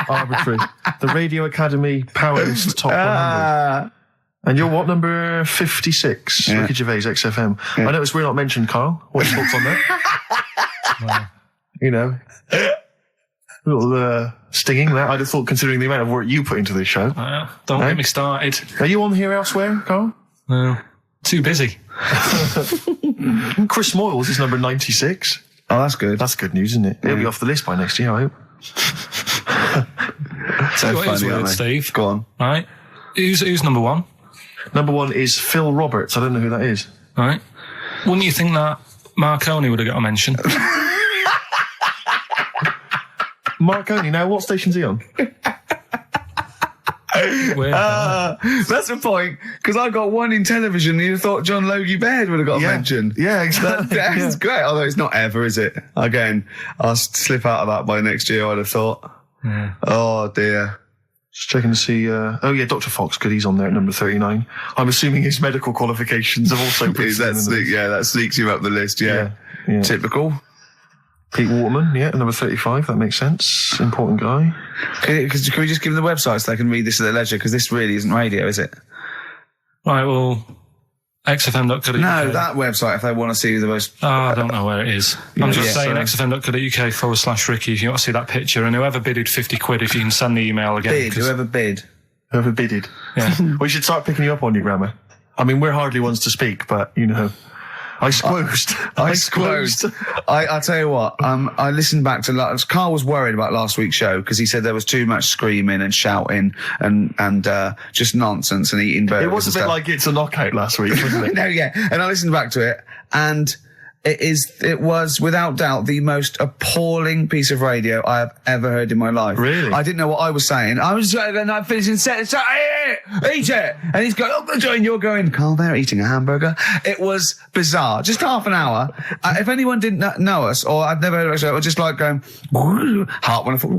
Arbitrary. The Radio Academy Power List Top 100. And you're what, number 56? Yeah. Ricky Gervais, XFM. I noticed we're not mentioned, Karl. What's your thoughts on that? You know, a little stinging that. I'd have thought, considering the amount of work you put into this show. Don't Eh? get me started. Are you on here elsewhere, Karl? No. Too busy. Chris Moyles is number 96. Oh, that's good. That's good news, isn't it? He'll be off the list by next year, I hope. So what is funny, weird, aren't they? Steve? Go on. Right. Who's number 1? Number 1 is Phil Roberts. I don't know who that is. Right. Wouldn't you think that Marconi would have got a mention? Marconi, now what station's he on? Weird. That's the point, because I got one in television and you thought John Logie Baird would have got a mention. Yeah, exactly. That's great, although it's not ever, is it? Again, I'll slip out of that by next year, I'd have thought. Yeah. Oh, dear. Just checking to see, oh yeah, Dr. Fox, good, he's on there at number 39. I'm assuming his medical qualifications have also put him in the That sneaks you up the list, yeah. Yeah. Typical. Pete Waterman, yeah, number 35, that makes sense. Important guy. Can we just give them the website so they can read this at their leisure? Because this really isn't radio, is it? Right, well, xfm.co.uk. No, that website, if they want to see the most... Oh, I don't know where it is. I'm just saying xfm.co.uk /Ricky if you want to see that picture. And whoever bidded 50 quid, if you can send the email again. Bid, whoever bid. Whoever bidded. Yeah. We should start picking you up on your grammar. I mean, we're hardly ones to speak, but, you know... I squoosed. I tell you what, I listened back to Karl was worried about last week's show because he said there was too much screaming and shouting and just nonsense and eating burgers. It was a bit like It's a Knockout last week, wasn't it? No, yeah. And I listened back to it and It was without doubt the most appalling piece of radio I have ever heard in my life. Really? I didn't know what I was saying. I was finishing set, so eat it, and he's going, oh, Joe, and you're going, Carl, they're eating a hamburger. It was bizarre. Just half an hour. If anyone didn't know us, or I'd never heard of us, it was just like going, heart when I thought,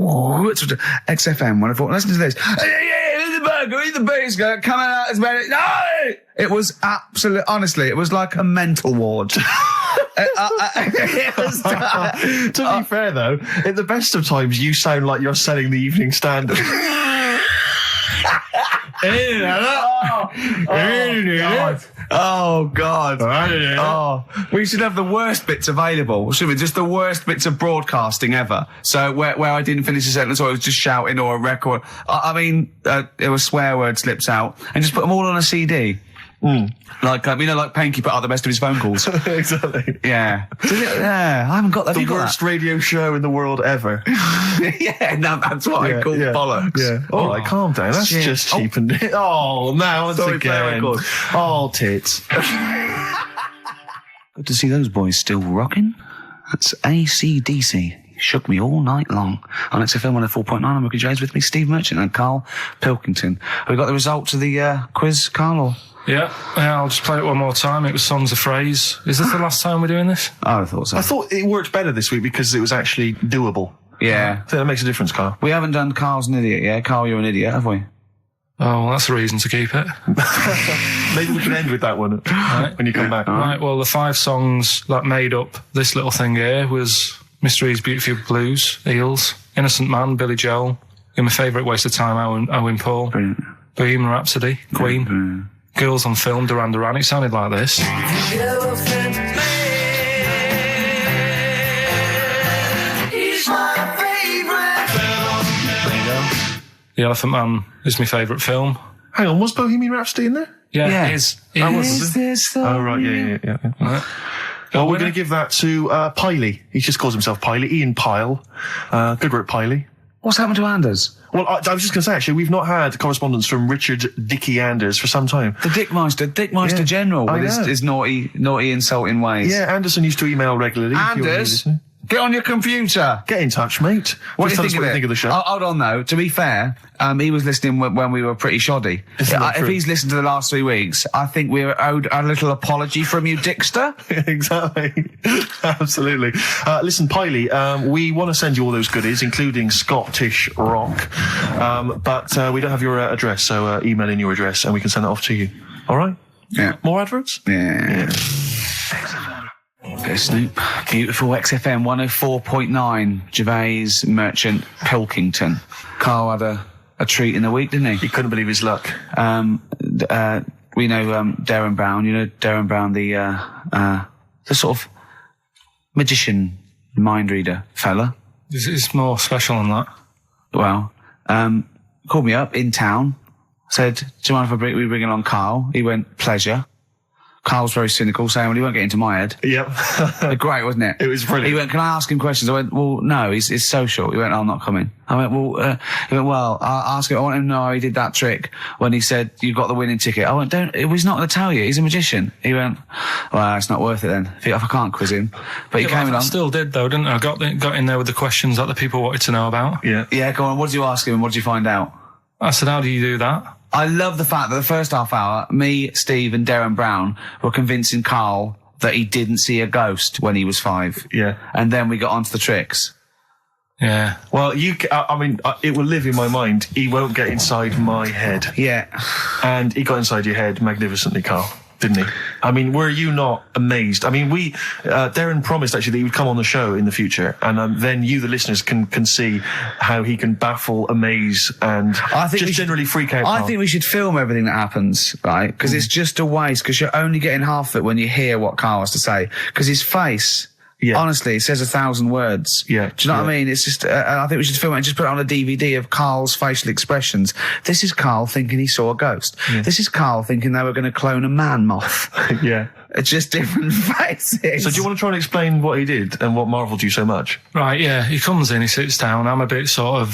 XFM when I thought, listen to this. Eat the burger, eat the burger, coming out as many. No! It was honestly, it was like a mental ward. To be fair, though, at the best of times, you sound like you're selling the Evening Standard. Oh God! Oh, we should have the worst bits available, shouldn't we? Just the worst bits of broadcasting ever. So where I didn't finish a sentence, or I was just shouting, or a record. I mean, it was swear word slips out, and just put them all on a CD. Like like Panky put out the best of his phone calls. Exactly. Yeah. Yeah, I haven't got that. The worst radio show in the world ever. Yeah, no, that's what I call bollocks. Yeah. All right, calm down. That's shit. just cheapened it. Oh, now once Sorry, again. Oh, tits. Good to see those boys still rocking. That's AC/DC. Shook me all night long. On XFM 104.9, I'm Ricky Gervais, with me, Steve Merchant and Karl Pilkington. Have we got the results of the quiz, Karl? Or? Yeah, I'll just play it one more time. It was Songs of Phrase. Is this the last time we're doing this? Oh, I thought so. I thought it worked better this week because it was actually doable. Yeah. I think that makes a difference, Carl. We haven't done Carl's an idiot yet. Carl, you're an idiot, have we? Oh, well, that's a reason to keep it. Maybe we can end with that one when you come back. Right, well, the 5 songs that made up this little thing here was Mr. E's Beautiful Blues, Eels, Innocent Man, Billy Joel, and my favourite Waste of Time, Owen Paul, Brilliant. Bohemian Rhapsody, Queen, Girls on Film, Duran Duran. It sounded like this. The Elephant Man is my favourite film. Hang on, was Bohemian Rhapsody in there? Yeah, it is. Oh, right, yeah. Right. Well, we're going to give that to Piley. He just calls himself Piley. Ian Pyle. Good work, Piley. What's happened to Anders? Well, I was just going to say, actually, we've not had correspondence from Richard Dickie Anders for some time. The Dickmeister General with his naughty, insulting ways. Yeah, Anderson used to email regularly. Anders, get on your computer. Get in touch, mate. What do Just you tell us think of the show. Hold on, though. To be fair, he was listening when we were pretty shoddy. If he's listened to the last 3 weeks, I think we're owed a little apology from you, Dickster. Exactly. Absolutely. Listen, Piley, we want to send you all those goodies, including Scottish rock. But we don't have your address, so email in your address and we can send it off to you. All right? Yeah. More adverts? Yeah. Go Snoop. Beautiful XFM 104.9. Gervais, Merchant, Pilkington. Carl had a treat in the week, didn't he? He couldn't believe his luck. We know Darren Brown. You know Darren Brown, the sort of magician, mind reader fella. It's more special than that. Well, called me up in town. Said, do you mind if we bring along Carl? He went, pleasure. Carl's very cynical, saying, well, he won't get into my head. Yep. Great, wasn't it? It was brilliant. He went, can I ask him questions? I went, well, no, he's social. He went, I'm not coming. I went, he went, well, I'll ask him. I want him to know how he did that trick when he said, you got the winning ticket. I went, he's not going to tell you. He's a magician. He went, well, it's not worth it then, if I can't quiz him. But he came along. I still did, though, didn't I? I got in there with the questions that the people wanted to know about. Yeah. Yeah, go on. What did you ask him and what did you find out? I said, how do you do that? I love the fact that the first half hour, me, Steve and Darren Brown were convincing Carl that he didn't see a ghost when he was 5. Yeah. And then we got onto the tricks. Yeah. Well, it will live in my mind. He won't get inside my head. Yeah. And he got inside your head magnificently, Carl, didn't he? I mean, were you not amazed? I mean, Darren promised actually that he would come on the show in the future, and then you, the listeners, can see how he can baffle, amaze, and generally freak out. I think we should film everything that happens, right? Because it's just a waste, because you're only getting half of it when you hear what Carl has to say. Because his face... Yeah. Honestly, it says 1,000 words. Yeah. Do you know what I mean? It's just, I think we should film it and just put it on a DVD of Carl's facial expressions. This is Carl thinking he saw a ghost. Yeah. This is Carl thinking they were going to clone a man moth. Yeah. It's just different faces. So do you want to try and explain what he did and what marvelled you so much? Right, yeah. He comes in, he sits down. I'm a bit sort of,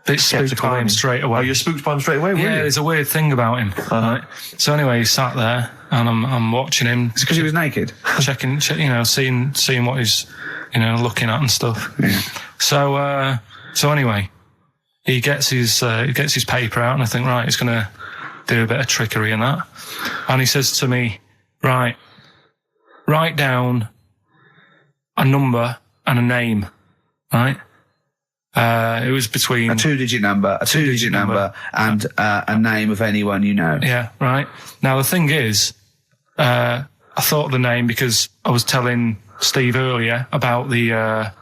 bit spooked by him straight away. Oh, you're spooked by him straight away, were you? Yeah, there's a weird thing about him. Right? So anyway, he sat there, and I'm watching him. It's because he was naked. Checking, seeing what he's, looking at and stuff. Yeah. So anyway, he gets his paper out, and I think, right, he's going to do a bit of trickery and that. And he says to me, right, write down a number and a name, right? It was between a two-digit number, and a name of anyone you know. Yeah, right. Now the thing is, I thought of the name because I was telling Steve earlier about the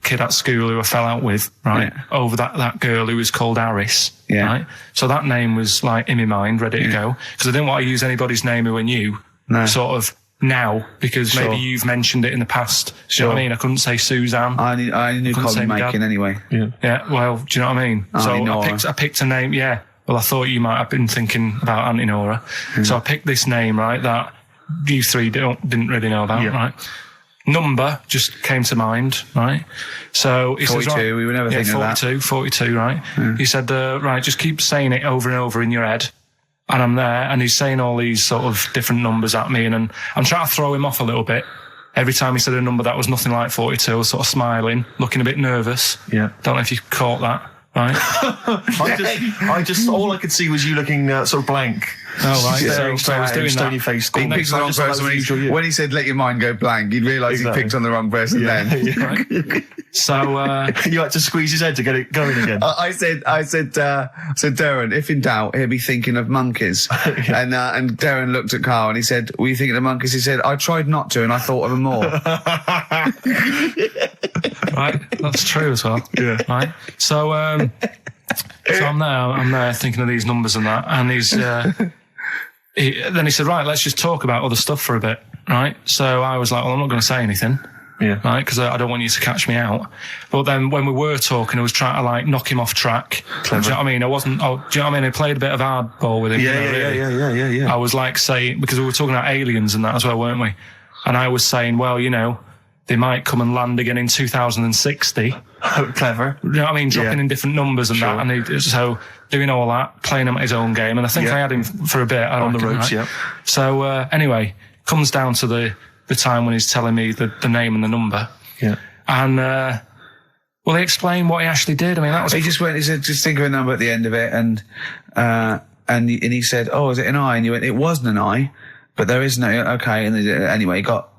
kid at school who I fell out with, right? Yeah. Over that girl who was called Aris, right? So that name was like in my mind, ready to go, because I didn't want to use anybody's name who I knew, sort of now, because maybe you've mentioned it in the past. Do you know what I mean? I couldn't say Suzanne. I knew Colin Macon anyway. Yeah. Well, do you know what I mean? So I picked a name. Yeah. Well, I thought you might have been thinking about Auntie Nora. So I picked this name, right? That you three didn't really know about, right? Number just came to mind, right? So he 42, says, right, we were never thinking of that. 42, right? Yeah. He said, right, just keep saying it over and over in your head. And I'm there, and he's saying all these sort of different numbers at me, and I'm trying to throw him off a little bit. Every time he said a number that was nothing like 42, I was sort of smiling, looking a bit nervous. Yeah. Don't know if you caught that, right? I just, all I could see was you looking sort of blank. Oh, right. So I was doing stony face. He picked on the wrong person when he said, let your mind go blank, you'd realise he picked on the wrong person then. Right. So, you had to squeeze his head to get it going again. I said, Darren, if in doubt, he'll be thinking of monkeys. And Darren looked at Carl and he said, were you thinking of monkeys? He said, I tried not to and I thought of them more. Right. That's true as well. Yeah. Right. So I'm there thinking of these numbers and that, and then he said, right, let's just talk about other stuff for a bit, right? So I was like, well, I'm not going to say anything, right, because I don't want you to catch me out. But then when we were talking, I was trying to like knock him off track. Clever. Do you know what I mean? Do you know what I mean? I played a bit of hardball with him. Yeah. I was like saying, because we were talking about aliens and that as well, weren't we? And I was saying, well, they might come and land again in 2060. Oh, clever. You know what I mean? Dropping in different numbers and that. And so doing all that, playing him at his own game. And I think I had him for a bit. On the ropes, right? So anyway, comes down to the time when he's telling me the name and the number. Yeah. And, well, he explained what he actually did. I mean, that was... He said, just think of a number at the end of it. And he said, oh, is it an I? And you went, it wasn't an I, but there is no... Okay. And anyway, he got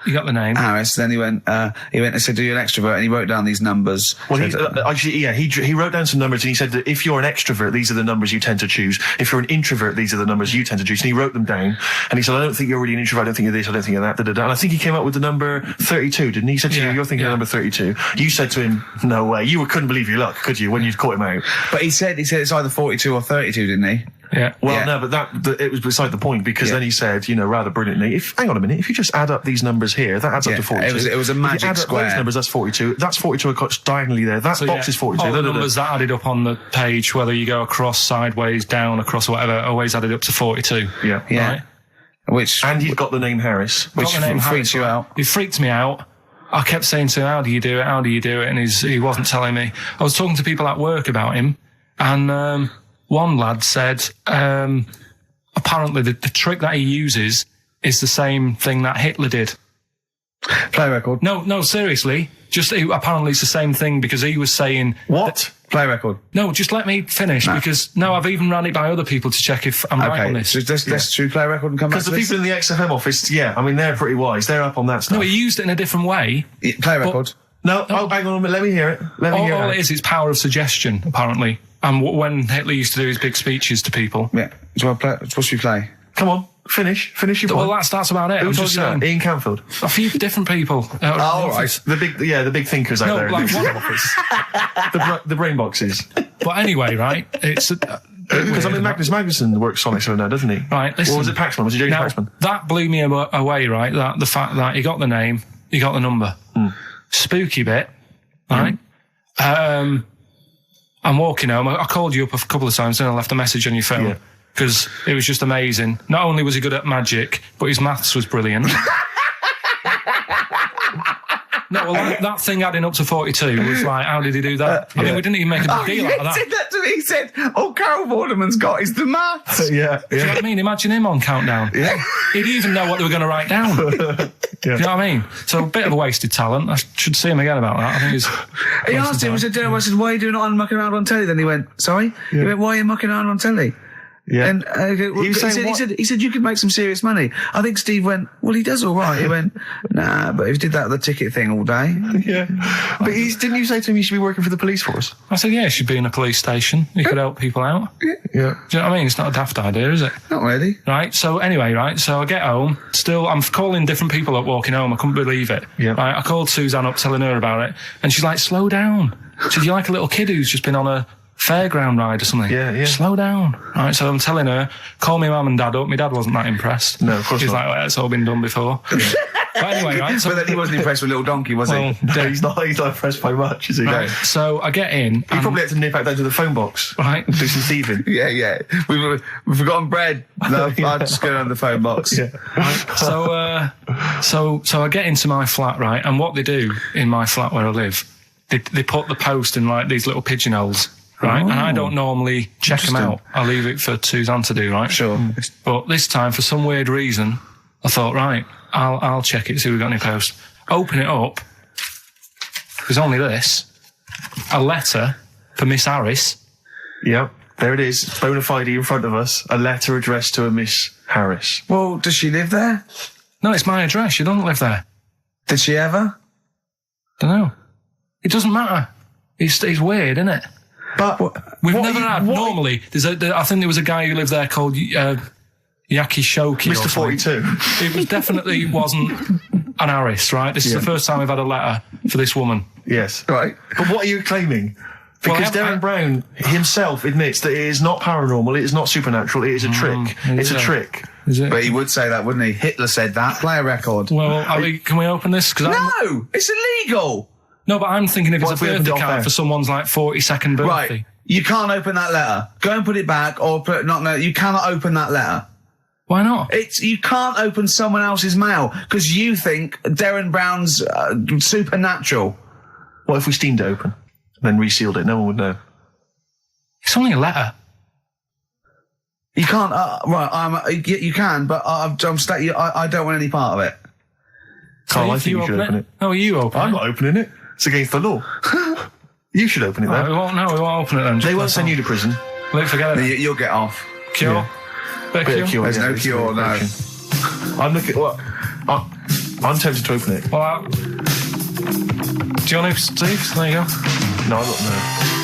the name. Harris. Then he went and said, "Do you an extrovert?" And he wrote down these numbers. Well, he wrote down some numbers and he said that if you're an extrovert, these are the numbers you tend to choose. If you're an introvert, these are the numbers you tend to choose. And he wrote them down. And he said, I don't think you're really an introvert. I don't think you're this. I don't think you're that. And I think he came up with the number 32, didn't he? He said to you, you're thinking of number 32. You said to him, no way. You couldn't believe your luck, could you, when you'd caught him out? But he said it's either 42 or 32, didn't he? Yeah. Well, no, but it was beside the point, because then he said, rather brilliantly, hang on a minute, if you just add up these numbers here, that adds up to 42. It was a magic add square. Up those numbers, that's 42. That's 42 across diagonally there. That box is 42. All the numbers that added up on the page, whether you go across, sideways, down, across, whatever, always added up to 42. Yeah. Right? And you've got the name Harris. Which freaks you out. It freaked me out. I kept saying to him, how do you do it? How do you do it? And he wasn't telling me. I was talking to people at work about him, and one lad said, apparently the trick that he uses is the same thing that Hitler did. Play record. No, seriously. Apparently it's the same thing, because he was saying... What? Play record. No, just let me finish, because I've even ran it by other people to check if I'm right on this. So let's do play record and come back to this. Because the people in the XFM office, they're pretty wise. They're up on that stuff. No, he used it in a different way. Play record. No, hang on a minute. Let me hear it. All it is, it's power of suggestion, apparently. And when Hitler used to do his big speeches to people... Yeah. What should we play? Come on. Finish your point. Well, that's about it. Who told you that? Ian Canfield. A few different people. All right. The big thinkers out there in the office. The brain boxes. But anyway, right? It's because Magnus Magnusson works Sonic now, doesn't he? Right. Listen, or was it Paxman? Was it James Paxman? That blew me away, right? That the fact that he got the name, he got the number. Spooky bit, right? I'm walking home. I called you up a couple of times and I left a message on your phone. Yeah. Because it was just amazing. Not only was he good at magic, but his maths was brilliant. No, well, that thing adding up to 42 was like, how did he do that? I mean, we didn't even make a big deal out of He said that. that to me. He said, all Carol Vorderman's got is the maths. Yeah, Do you know what I mean? Imagine him on Countdown. Yeah. He'd even know what they were going to write down. Do you know what I mean? So a bit of a wasted talent. I should see him again about that. I think he's... He asked him, I said, why are you doing it on mucking around on telly? Then he went, sorry? He went, why are you mucking around on telly? Yeah. And he said you could make some serious money. I think Steve went, well, he does all right. He went, nah, but if he did that with the ticket thing all day. Yeah. But didn't you say to him you should be working for the police force? I said, yeah, he should be in a police station. He could help people out. Yeah. Do you know what I mean? It's not a daft idea, is it? Not really. Right, so anyway, right, so I get home, still, I'm calling different people up walking home, I couldn't believe it. Yeah. Right, I called Suzanne up telling her about it, and she's like, slow down. She said, you're like a little kid who's just been on a fairground ride or something. Yeah. Slow down. Right, so I'm telling her, call me mum and dad up. My dad wasn't that impressed. No, of course He's not. like, well, it's all been done before. But anyway, right, so... But then he wasn't impressed with Little Donkey, was well, he? No, he's not impressed by much, is he? right, so I get in, He probably had to nip out down to the phone box. right, Do some thieving. Yeah. We've forgotten bread. No, I'll just go down the phone box. Yeah. so I get into my flat, right, and what they do in my flat where I live, they put the post in like these little pigeonholes, right, and I don't normally check them out. I leave it for Suzanne to do, right? Sure. But this time, for some weird reason, I thought, right, I'll check it, see if we've got any post. Open it up. There's only this. A letter for Miss Harris. Yeah. There it is. Bona fide in front of us. A letter addressed to a Miss Harris. Well, does she live there? No, it's my address. She doesn't live there. Did she ever? Don't know. It doesn't matter. It's weird, isn't it? But We've never had. Normally, I think there was a guy who lived there called Yaki Shoki. Mr. 42. It was definitely wasn't an Harris, right? This is the first time we've had a letter for this woman. Yes. Right. But what are you claiming? Because Well, Darren Brown himself admits that it is not paranormal, it is not supernatural, it is a trick. It's a trick. Is it? But he would say that, wouldn't he? Hitler said that. Play a record. Well, can we open this? No, it's illegal. No, but I'm thinking if What it's if a we opened birthday it off card air? for someone's like 42nd birthday. Right. You can't open that letter. Go and put it back, or put no. You cannot open that letter. Why not? You can't open someone else's mail because you think Darren Brown's supernatural. What if we steamed it open? Then resealed it? No one would know. It's only a letter. You can't. You can, but I don't want any part of it. Carl, So I if think you should open it. No, you open I'm it. not opening it. It's against the law. You should open it Right, then. we won't open it then. They won't send you to prison. Forget it. You'll get off. Cure. Yeah. Bit of cure. There's no cure, no. I'm looking. Well, I'm tempted to open it. Well, do you want to, Steve? There you go. No,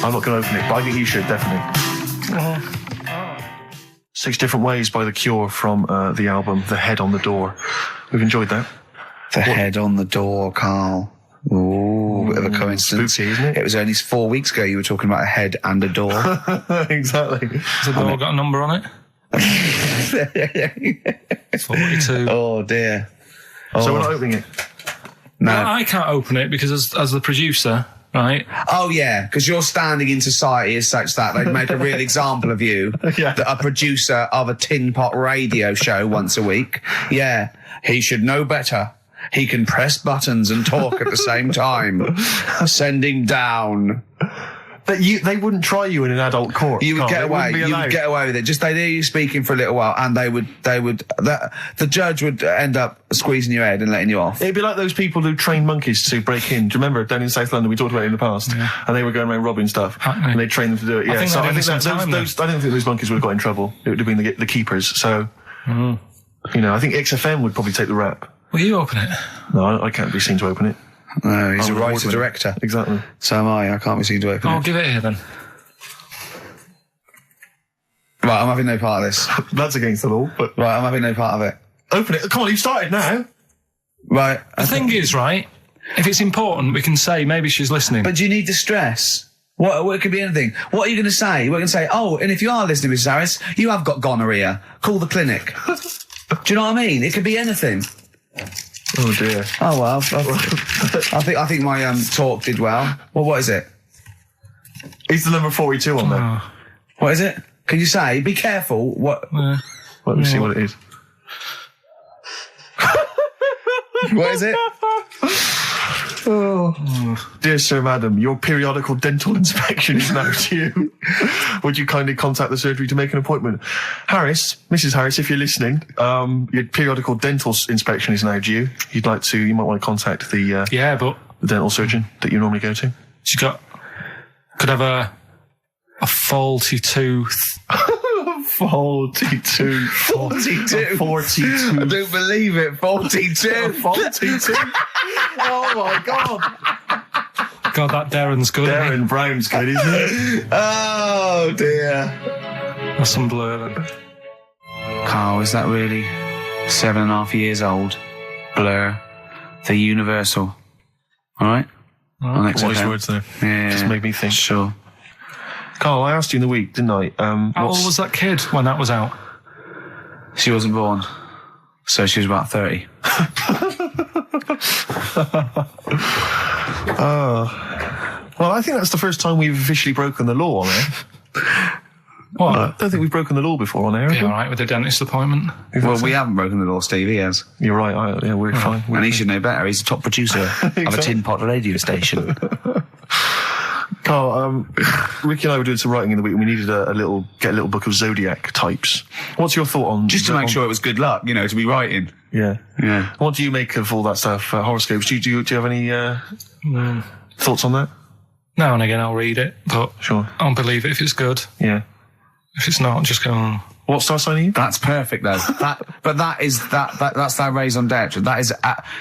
I'm not going to open it. But I think you should definitely. 6 different ways by The Cure from the album The Head on the Door. We've enjoyed that. The head on the door, Carl. Ooh, bit of a coincidence. Spooky, isn't it? It was only 4 weeks ago you were talking about a head and a door. Exactly. Has the door got a number on it? 42. Oh dear. So we're not opening it. No. Well, I can't open it because as the producer, right? Oh yeah, because your standing in society is such that they'd make a real example of you. Yeah. A producer of a tin pot radio show once a week. Yeah, he should know better. He can press buttons and talk at the same time. Sending down. But they wouldn't try you in an adult court. You would Carl. get They away. wouldn't be You would allowed. get away with it. Just they'd hear you speaking for a little while, and the judge would end up squeezing your head and letting you off. It'd be like those people who train monkeys to break in. Do you remember down in South London? We talked about it in the past, and they were going around robbing stuff, and they trained them to do it. Yeah, think so they're I doing think some time I don't think those monkeys would have got in trouble. It would have been the keepers. So, I think XFM would probably take the rap. Will you open it? No, I can't be seen to open it. No, he's I'm a an writer award-winner. director. Exactly. So am I. I can't be seen to open I'll it. give it here then. Right, I'm having no part of this. That's against the law, but Right, I'm having no part of it. open it. Come on, you've started now. Right. The thing is, right, if it's important, we can say maybe she's listening. But do you need the stress? What it could be anything. What are you going to say? We're going to say, oh, and if you are listening, Mrs. Harris, you have got gonorrhea. Call the clinic. Do you know what I mean? It could be anything. Oh dear. Oh well, I think my talk did well. Well, what is it? Is the number 42 on there? What is it? Can you say? Be careful. What? Let me see what it is. What is it? Dear Sir, Madam, your periodical dental inspection is now due. Would you kindly contact the surgery to make an appointment? Harris, Mrs. Harris, if you're listening, your periodical dental inspection is now due. You might want to contact the dental surgeon that you normally go to. Could have a faulty tooth. 42. 42. 42. I don't believe it. 42. 42. Oh my God. God, that Darren's good. Darren Brown's good, isn't it? Oh dear. That's some blur. Carl, is that really 7.5 years old? Blur. The Universal. All right? Wise words there. Yeah. Just made me think. Sure. Carl, I asked you in the week, didn't I? How old was that kid when that was out? She wasn't born. So she was about 30. Well, I think that's the first time we've officially broken the law on air. What? I don't think we've broken the law before on air. Be all right with the dentist appointment. Well, we haven't broken the law, Steve. He has. You're right. We're fine. And he should know better. He's the top producer of a tin pot radio station. Carl, Ricky and I were doing some writing in the week, and we needed get a little book of zodiac types. What's your thought on Just to make sure it was good luck, to be writing. Yeah. Yeah. What do you make of all that stuff? Horoscopes? Do you have any thoughts on that? Now and again, I'll read it, but Sure. I'll believe it if it's good. Yeah. If it's not, just go on. What star sign are you? That's perfect, though. That's that raison d'etre. That is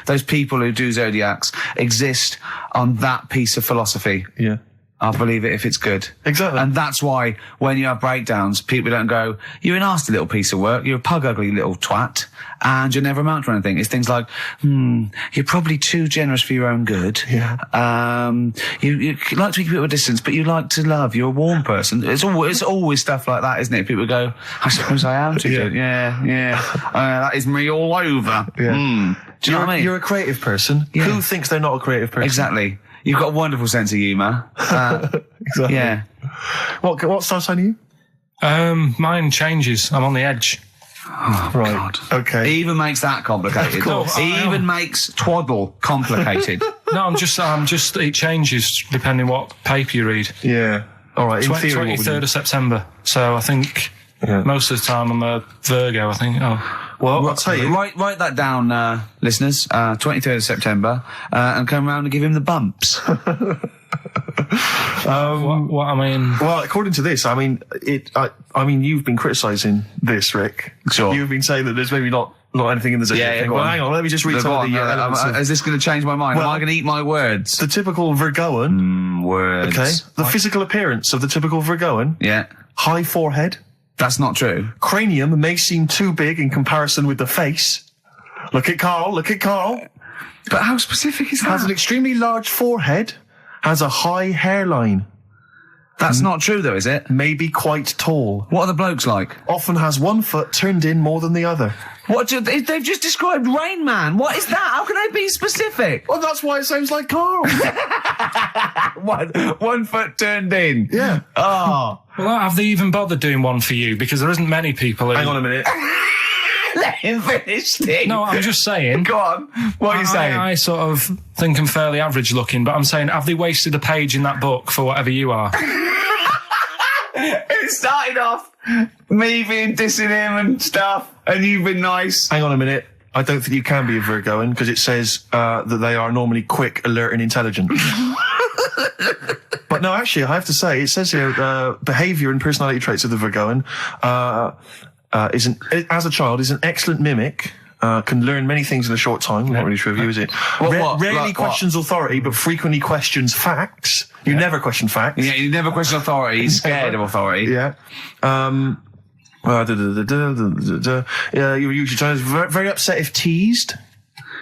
those people who do zodiacs exist on that piece of philosophy. Yeah. I'll believe it if it's good. Exactly. And that's why when you have breakdowns, people don't go, you're a nasty little piece of work, you're a pug ugly little twat, and you'll never amount to anything. It's things like, you're probably too generous for your own good. Yeah. You like to keep a bit of a distance, but you like to love. You're a warm person. It's always stuff like that, isn't it? People go, I suppose I am too good. Yeah. That is me all over. Yeah. Do you know what I mean? You're a creative person. Yeah. Who thinks they're not a creative person? Exactly. You've got a wonderful sense of humour. Exactly. Yeah. What star sign are you? Mine changes. I'm on the edge. Oh, Right. God. Okay. He even makes that complicated. Of course. He even makes twaddle complicated. No, I'm just. It changes depending what paper you read. Yeah. All right. In theory, what would 23rd of September. So I think most of the time I'm a Virgo. I think. Well, I'll tell you. Write that down, listeners. 23rd of September, and come round and give him the bumps. What I mean. Well, according to this, I mean, you've been criticising this, Rick. Sure. You've been saying that there's maybe not anything in the zodiac thing. go Well, on. hang on, let me just read some of the elements of- Is this going to change my mind? Well, Am I going to eat my words? the typical Virgoan. Words. Okay. The physical appearance of the typical Virgoan. Yeah. High forehead. That's not true. Cranium may seem too big in comparison with the face. Look at Carl. But how specific is Has an that? extremely large forehead. Has a high hairline. That's not true, though, is it? May be quite tall. What are the blokes like? Often has one foot turned in more than the other. They've just described Rain Man. What is that? How can they be specific? Well, that's why it sounds like Carl. One foot turned in. Yeah. Oh. Well, have they even bothered doing one for you? Because there isn't many people who... Hang on a minute. Let him finish, Steve. No, I'm just saying. Go on. What are you saying? I sort of think I'm fairly average looking, but I'm saying, have they wasted a page in that book for whatever you are? It started off me being dissing him and stuff, and you've been nice. Hang on a minute. I don't think you can be a Virgoan because it says that they are normally quick, alert, and intelligent. But no, actually, I have to say, it says here, behaviour and personality traits of the Virgoan as a child, is an excellent mimic. Can learn many things in a short time. Not really sure of you, is it? Rarely Like questions authority, but frequently questions facts. You never question facts. Yeah, you never question authority. He's scared of authority. Yeah. You're usually very upset if teased.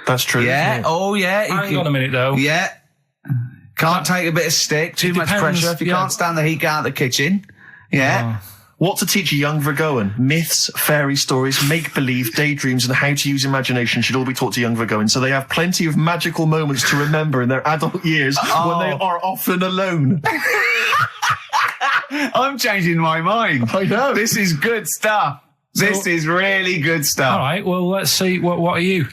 That's true. Yeah. Isn't it? Oh, yeah. Hang on a minute, though. Yeah. Can't take a bit of stick. Too much depends, pressure. If you yeah. can't stand the heat, get out of the kitchen. Yeah. What to teach a young Virgoan? Myths, fairy stories, make-believe, daydreams, and how to use imagination should all be taught to young Virgoans, so they have plenty of magical moments to remember in their adult years when they are often alone. I'm changing my mind. I know. This is good stuff. This is really good stuff. All right, well, let's see. What are you?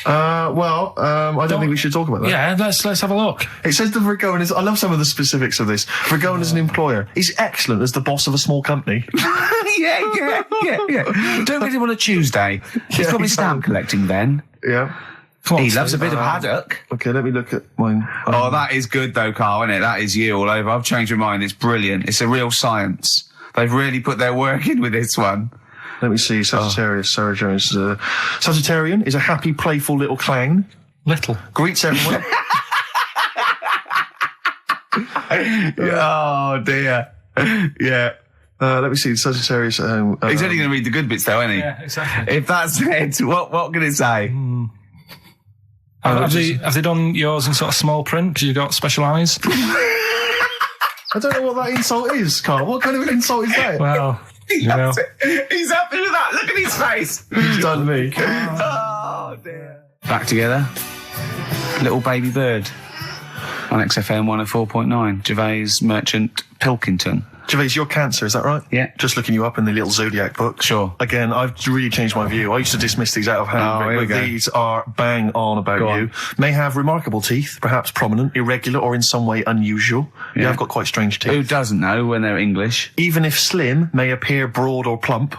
I don't think we should talk about that. Yeah, let's have a look. It says that Vergoen is, I love some of the specifics of this. Vergoen is an employer. He's excellent as the boss of a small company. yeah. Don't get him on a Tuesday. He's probably stamp collecting then. Yeah. He loves a bit of haddock. Okay, let me look at mine. Oh, that is good though, Carl, isn't it? That is you all over. I've changed my mind. It's brilliant. It's a real science. They've really put their work in with this one. Let me see. Sagittarius, Sarah Jones. Sagittarian is a happy, playful little clown. Little. Greets everyone. Oh, dear. Yeah. Let me see. Sagittarius. He's only going to read the good bits, though, isn't he? Yeah, exactly. If that's it, what can it say? Have they done yours in sort of small print because you've got special eyes? I don't know what that insult is, Carl. What kind of an insult is that? Well, you know. He's happy with that. Look at his face. He's done me. Oh, dear. Back together. Little baby bird. On XFM 104.9. Gervais, Merchant, Pilkington. Gervais, you're Cancer, is that right? Yeah. Just looking you up in the little zodiac book. Sure. Again, I've really changed my view. I used to dismiss these out of hand, here we but go. these are bang on about Go you. on. May have remarkable teeth, perhaps prominent, irregular, or in some way unusual. You Yeah. have got quite strange teeth. Who doesn't know when they're English? Even if slim, may appear broad or plump.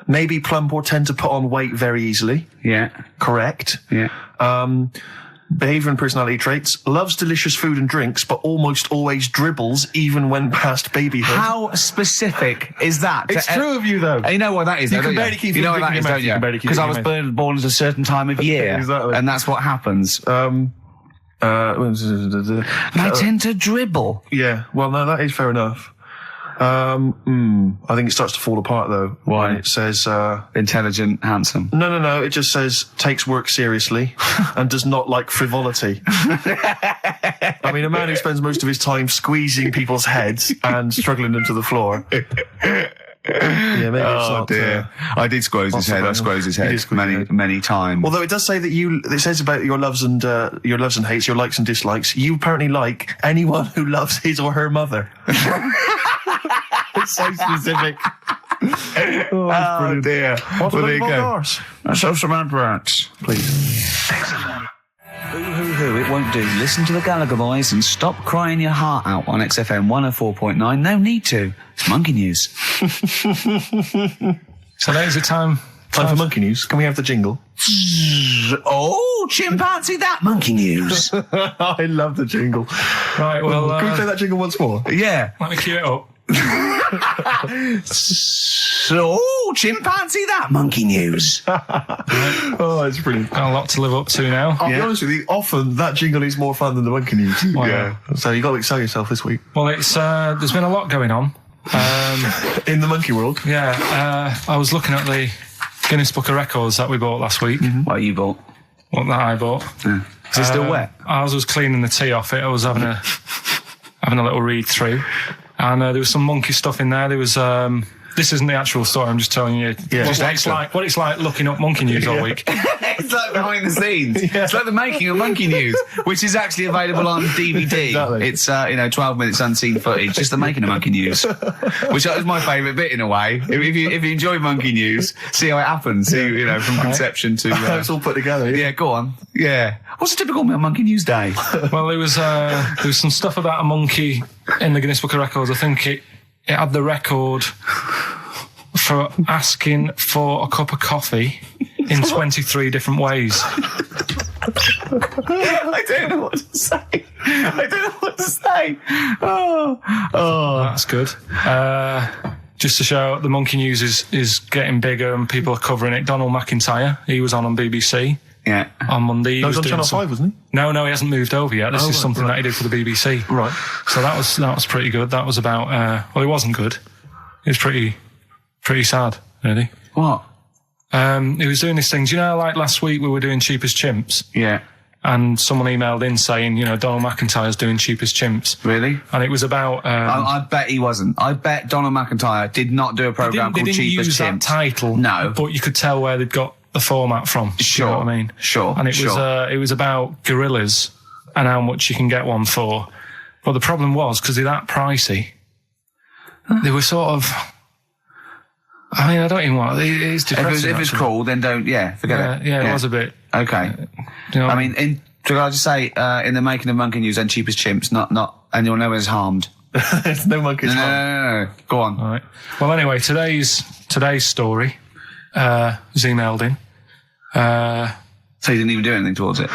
May be plump or tend to put on weight very easily. Yeah. Correct. Yeah. Behaviour and personality traits. Loves delicious food and drinks, but almost always dribbles, even when past babyhood. How specific is that? It's true of you, though. And you know what that is, You though, can don't barely keep you know it what in that is, your mouth. don't You can barely you? keep Because it I in was your born at a certain time of year. Exactly. And that's what happens. I They tend to dribble. Yeah, well, no, that is fair enough. I think it starts to fall apart, though. Why? When it says, Intelligent, handsome. no, it just says, takes work seriously and does not like frivolity. I mean, a man who spends most of his time squeezing people's heads and struggling them to the floor. Yeah, maybe it's not. I did squeeze his head. I squeezed his You head did squeeze his head. many times. Although it does say that it says about your loves and hates, your likes and dislikes. You apparently like anyone who loves his or her mother. It's so specific. Oh, dear. What Well, there you about go. ours? Let's have some adverts. Please. Hoo, it won't do. Listen to the Gallagher Boys and stop crying your heart out on XFM 104.9. No need to. It's Monkey News. So there's the time. Time for monkey news. Can we have the jingle? Oh, chimpanzee that Monkey News. I love the jingle. Right, well, Can we play that jingle once more? Yeah. let me cue it up. So, chimpanzee that Monkey News. Oh, it's brilliant. Got a lot to live up to now. I'll be honest with you, often that jingle is more fun than the monkey news. Wow. Yeah. So you got to excel yourself this week. Well, it's there's been a lot going on. In the monkey world. Yeah, I was looking at the Guinness Book of Records that we bought last week. What you bought? What that I bought. Is it still wet? As I was cleaning the tea off it, I was having a little read through, and there was some monkey stuff in there. There was this isn't the actual story. I'm just telling you what it's like looking up monkey news all week. It's like behind the scenes. It's like the making of Monkey News, which is actually available on DVD. Exactly. It's 12 minutes unseen footage, just the making of Monkey News, which is my favourite bit in a way. If you enjoy Monkey News, see how it happens. See, from conception to It's all put together. yeah. Go on. Yeah. What's a typical Monkey News day? Well, there was some stuff about a monkey in the Guinness Book of Records. I think it had the record for asking for a cup of coffee in 23 different ways. I don't know what to say. Oh. That's good. Just to show the monkey news is getting bigger and people are covering it. Donald McIntyre, he was on BBC. Yeah. On Monday. No, he was on Channel 5, wasn't he? No, he hasn't moved over yet. This is something that he did for the BBC. Right. So that was pretty good. That was about, well, it wasn't good. It was pretty sad, really. What? He was doing these things. You know, like last week we were doing Cheap as Chimps. Yeah. And someone emailed in saying, Donald McIntyre's doing Cheap as Chimps. Really? And it was about... I bet he wasn't. I bet Donald McIntyre did not do a programme called Cheap as Chimps. They didn't use that title. No. But you could tell where they'd got the format from. Sure. You know what I mean? Sure. And it was about gorillas and how much you can get one for. But the problem was, because they're that pricey, they were sort of... I mean, I don't even want... It's depressing. If it's cool, then don't... Yeah, forget it. Yeah, it was a bit... Okay. You know, I mean, can I just say, in the making of Monkey News and Cheap as Chimps, not anyone is harmed. There's no monkeys. No. Go on. all right. Well, anyway, today's story was emailed in. So you didn't even do anything towards it.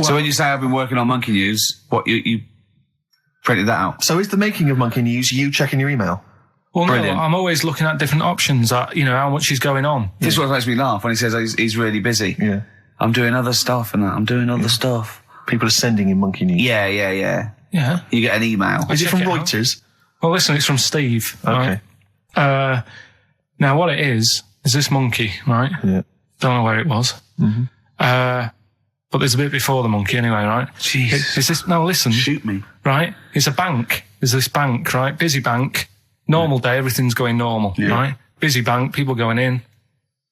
So when you say I've been working on Monkey News, what you printed that out? So is the making of Monkey News you checking your email? Well, Brilliant. no, I'm always looking at different options. At how much is going on. This is what makes me laugh when he says he's really busy. Yeah. I'm doing other stuff and that. I'm doing other stuff. People are sending in Monkey News. Yeah. Yeah. You get an email. Is it check from it out. Reuters? Well, listen, it's from Steve. Okay. Right? Now, what it is this monkey, right? Yeah. Don't know where it was. Mm-hmm. But there's a bit before the monkey anyway, right? Jeez. Is this, no, listen. Shoot me. Right? It's a bank. There's this bank, right? Busy bank. Normal day, everything's going normal, right? Busy bank, people going in,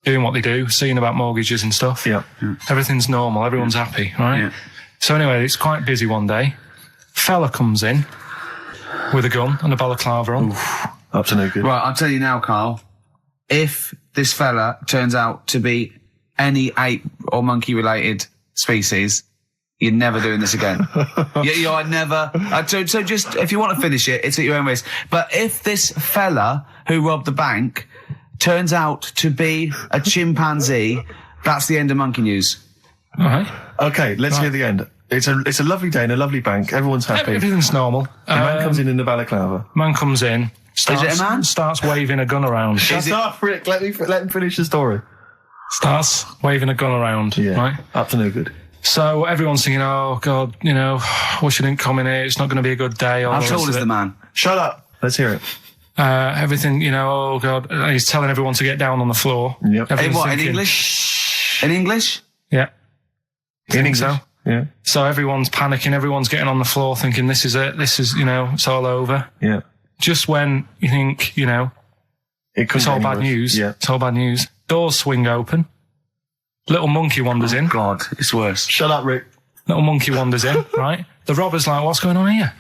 doing what they do, seeing about mortgages and stuff. Yeah. Everything's normal. Everyone's happy, right? Yeah. So anyway, it's quite busy one day. Fella comes in with a gun and a balaclava on. Up to no good. Right, I'll tell you now, Carl. If this fella turns out to be any ape or monkey related species, you're never doing this again. You're never. So just, if you want to finish it, it's at your own risk. But if this fella who robbed the bank turns out to be a chimpanzee, that's the end of Monkey News. All right. Okay, let's hear the end. It's a lovely day in a lovely bank. Everyone's happy. Everything's normal. The man comes in the balaclava. Man comes in. Is it a man? Starts waving a gun around. Shut up, Rick. Let him finish the story. Starts waving a gun around. Yeah. Right. Up to no good. So everyone's thinking, oh God, wish I didn't come in here. It's not going to be a good day. How tall is the man? Shut up. Let's hear it. Everything, oh God. He's telling everyone to get down on the floor. Yep. Hey, Everyone's what, in thinking, English? In English? Yeah. In English. So. Yeah. So everyone's panicking. Everyone's getting on the floor thinking, this is it. This is, it's all over. Yeah. Just when you think, it's all bad news. Yeah. It's all bad news. Doors swing open. Little monkey wanders in. God, it's worse. Shut up, Rick. Little monkey wanders in, right? The robber's like, what's going on here?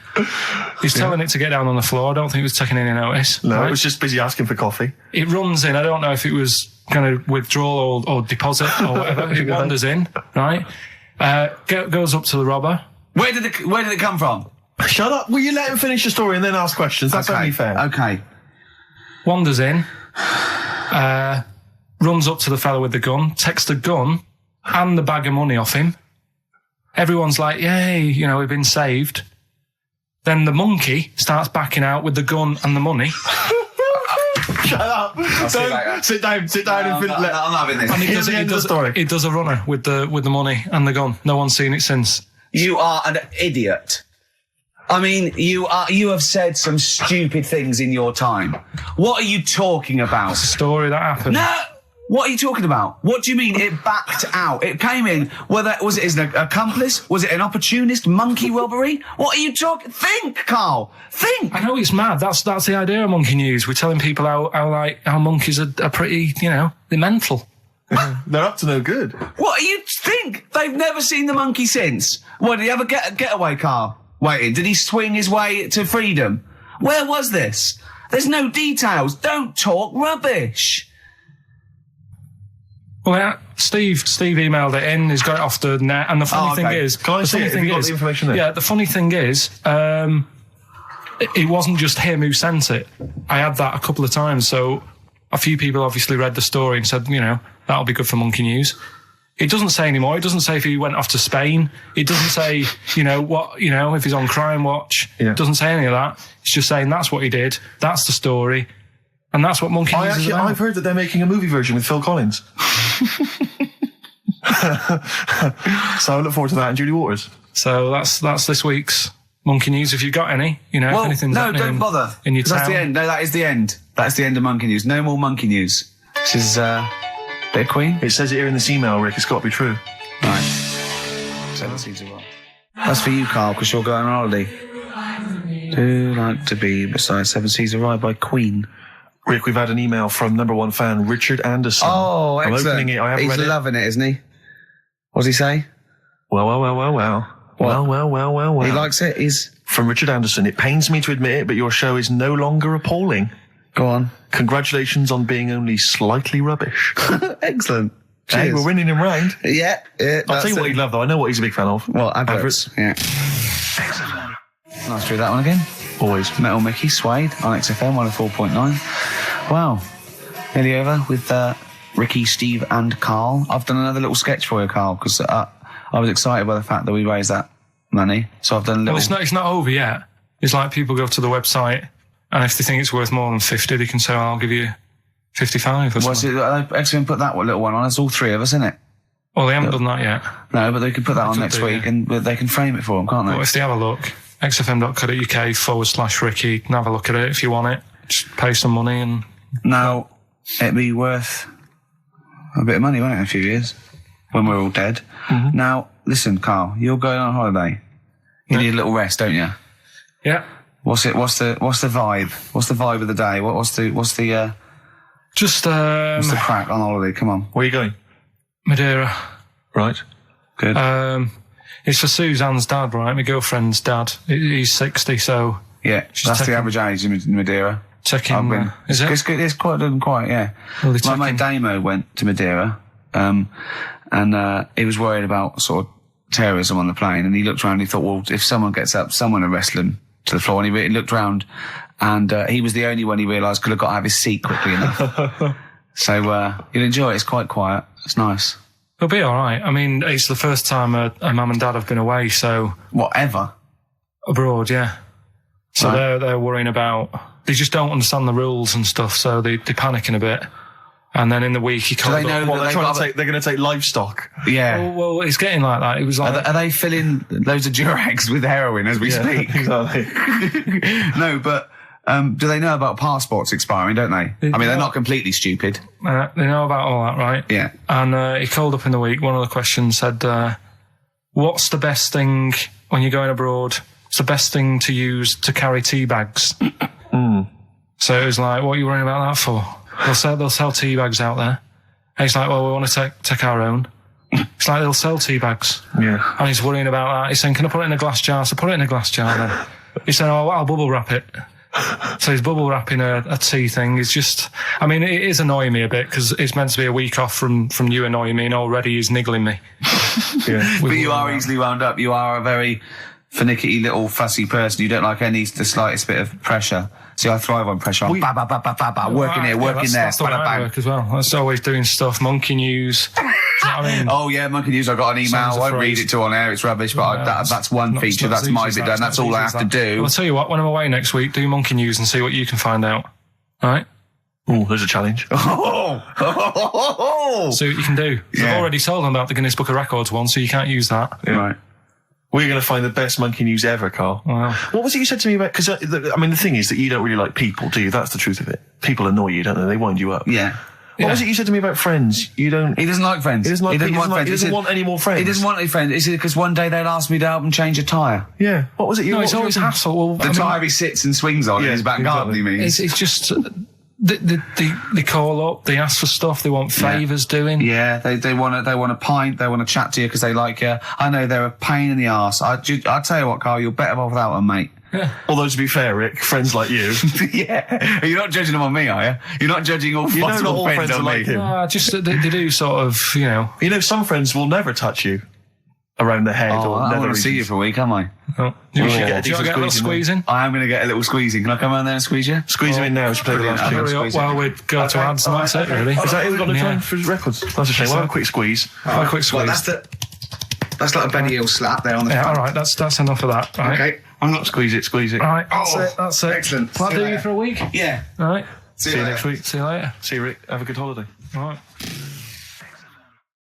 He's telling it to get down on the floor. I don't think it was taking any notice. No, right? it was just busy asking for coffee. It runs in. I don't know if it was going to withdraw or deposit or whatever. It wanders in, right? Goes up to the robber. Where did it come from? Shut up. Will you let him finish the story and then ask questions? That's only fair. Okay. Wanders in. Runs up to the fella with the gun, takes the gun and the bag of money off him. Everyone's like, yay, we've been saved. Then the monkey starts backing out with the gun and the money. Shut up. Sit down and finish. I'm not having this. And Here's the end of the story. He does a runner with the money and the gun. No one's seen it since. You are an idiot. I mean, you have said some stupid things in your time. What are you talking about? It's a story that happened. No! What are you talking about? What do you mean it backed out? It came in, was it an accomplice? Was it an opportunist monkey robbery? What are you talking? Think, Carl! Think! I know it's mad. That's the idea of Monkey News. We're telling people how monkeys are pretty, they're mental. They're up to no good. What do you think? They've never seen the monkey since. What, did he have a getaway car waiting? Did he swing his way to freedom? Where was this? There's no details. Don't talk rubbish. Well, yeah, Steve emailed it in. He's got it off the net. And the funny thing is, Can I see it? Have you got the information there? Yeah, the funny thing is, it wasn't just him who sent it. I had that a couple of times. So a few people obviously read the story and said, that'll be good for Monkey News. It doesn't say anymore. It doesn't say if he went off to Spain. It doesn't say, if he's on Crime Watch. Yeah. It doesn't say any of that. It's just saying that's what he did. That's the story. And that's what Monkey News is about. I've heard that they're making a movie version with Phil Collins. So I look forward to that and Julie Waters. So that's this week's Monkey News. If you've got any, if anything's happening don't bother. in your town. That's the end. No, that is the end. That's the end of Monkey News. No more Monkey News. This is bit of Queen. It says it here in this email, Rick. It's got to be true. Right. 7 seasons well. That's for you, Carl, because you're going on holiday. Do like to be beside 7 Seas a Ride by Queen. Rick, we've had an email from number one fan Richard Anderson. Oh, excellent. I'm opening it. I haven't He's read it. loving it, isn't he? What does he say? Well. What? Well. He likes it. He's From Richard Anderson. It pains me to admit it, but your show is no longer appalling. go on. Congratulations on being only slightly rubbish. Excellent. Hey, we're winning him round. Yeah. I'll tell you what he'd love, though. I know what he's a big fan of. Well, adverts. Yeah. Nice to do that one again. Always. Metal Mickey, Suede on XFM 104.9. Wow. Nearly over with Ricky, Steve and Carl. I've done another little sketch for you, Carl, because I was excited by the fact that we raised that money. So I've done a little... Well, it's not over yet. It's like people go to the website and if they think it's worth more than 50, they can say, oh, I'll give you 55 or something. XFM put that little one on. It's all three of us, isn't it? Well, they haven't done that yet. No, but they can put that on next week and they can frame it for them, can't they? Well, if they have a look, xfm.co.uk/Ricky, you can have a look at it if you want it. Just pay some money and... Now, it'd be worth a bit of money, won't it, in a few years? When we're all dead. Mm-hmm. Now, listen, Carl, you're going on holiday. You need a little rest, don't you? Yeah. What's the vibe? What's the vibe of the day? What's the crack on holiday? Come on. Where are you going? Madeira. Right. Good. It's for Suzanne's dad, right? My girlfriend's dad. He's 60, so... Yeah, that's the average age in Madeira. Checking... is it? It's quite, yeah. Well, my mate Damo went to Madeira, and he was worried about sort of terrorism on the plane, and he looked around and he thought, well, if someone gets up, someone will wrestle him to the floor, and he looked around, and he was the only one he realised could have got out of his seat quickly enough. So you'll enjoy it. It's quite quiet. It's nice. It'll be all right. I mean, it's the first time a mum and dad have been away, so... Whatever? Abroad, yeah. So right. they're worrying about... They just don't understand the rules and stuff, so they're panicking a bit. And then in the week, he can't... Do they know they're going to take livestock? Yeah. Well, it's getting like that. It was like... Are they filling loads of Durags with heroin as we speak? Exactly. No, but... do they know about passports expiring, don't they? They're not completely stupid. They know about all that, right? Yeah. And he called up in the week, one of the questions said, what's the best thing when you're going abroad? What's the best thing to use to carry tea bags? So it was like, what are you worrying about that for? They'll sell tea bags out there. And he's like, well, we want to take our own. It's like they'll sell tea bags. Yeah. And he's worrying about that. He's saying, can I put it in a glass jar? So put it in a glass jar then. He's saying, oh, I'll bubble wrap it. So he's bubble wrapping a tea thing. It's just, I mean, it is annoying me a bit because it's meant to be a week off from you annoying me, and already he's niggling me. Yeah. But you are easily wound up. You are a very finicky little fussy person. You don't like the slightest bit of pressure. See, I thrive on pressure. Working here, working there. That's the way I work as well. That's always doing stuff. Monkey news. Do you know what I mean? Oh yeah, Monkey News. I got an email. I won't read it to on air. It's rubbish, but that's one feature. That's my bit done. That's all I have to do. Well, I'll tell you what. When I'm away next week, do Monkey News and see what you can find out. All right? Oh, there's a challenge. See what you can do. Yeah. I've already told them about the Guinness Book of Records one, so you can't use that. Yeah. Right. We're going to find the best Monkey News ever, Carl. Wow. What was it you said to me about... Because, the thing is that you don't really like people, do you? That's the truth of it. People annoy you, don't they? They wind you up. Yeah. What was it you said to me about friends? You don't... He doesn't like friends. He doesn't want any more friends. He doesn't want any friends. Is it because one day they'll ask me to help him change a tyre? Yeah. What was it? It's always hassle. Well, the tyre he sits and swings on in his back garden, he means. It's just... They call up, they ask for stuff, they want favours doing. Yeah, they want a pint, they want to chat to you because they like you. I know they're a pain in the arse. I'll tell you what, Carl, you're better off without them, mate. Yeah. Although, to be fair, Rick, friends like you... Yeah. You're not judging them on me, are you? You're not judging all possible friends on like me. him. Just they do sort of, You know, some friends will never touch you around the head or I never want to see you for a week, am I? Oh. Do you get a little squeeze in? I am going to get a little squeezing. Can I come around there and squeeze you? Squeeze him in now. We should play the last tune. Well, we'd go to ads and that's it, really. Is that it? We've got no time for records. That's a shame. We'll have a quick squeeze. A quick squeeze. Well, that's like a Benny Hill slap there on the front. All right. That's enough of that. Right. Okay. I'm not squeeze it. All right. That's it. Excellent. Will that do you for a week? Yeah. All right. See you next week. See you later. See you, Rick. Have a good holiday. All right.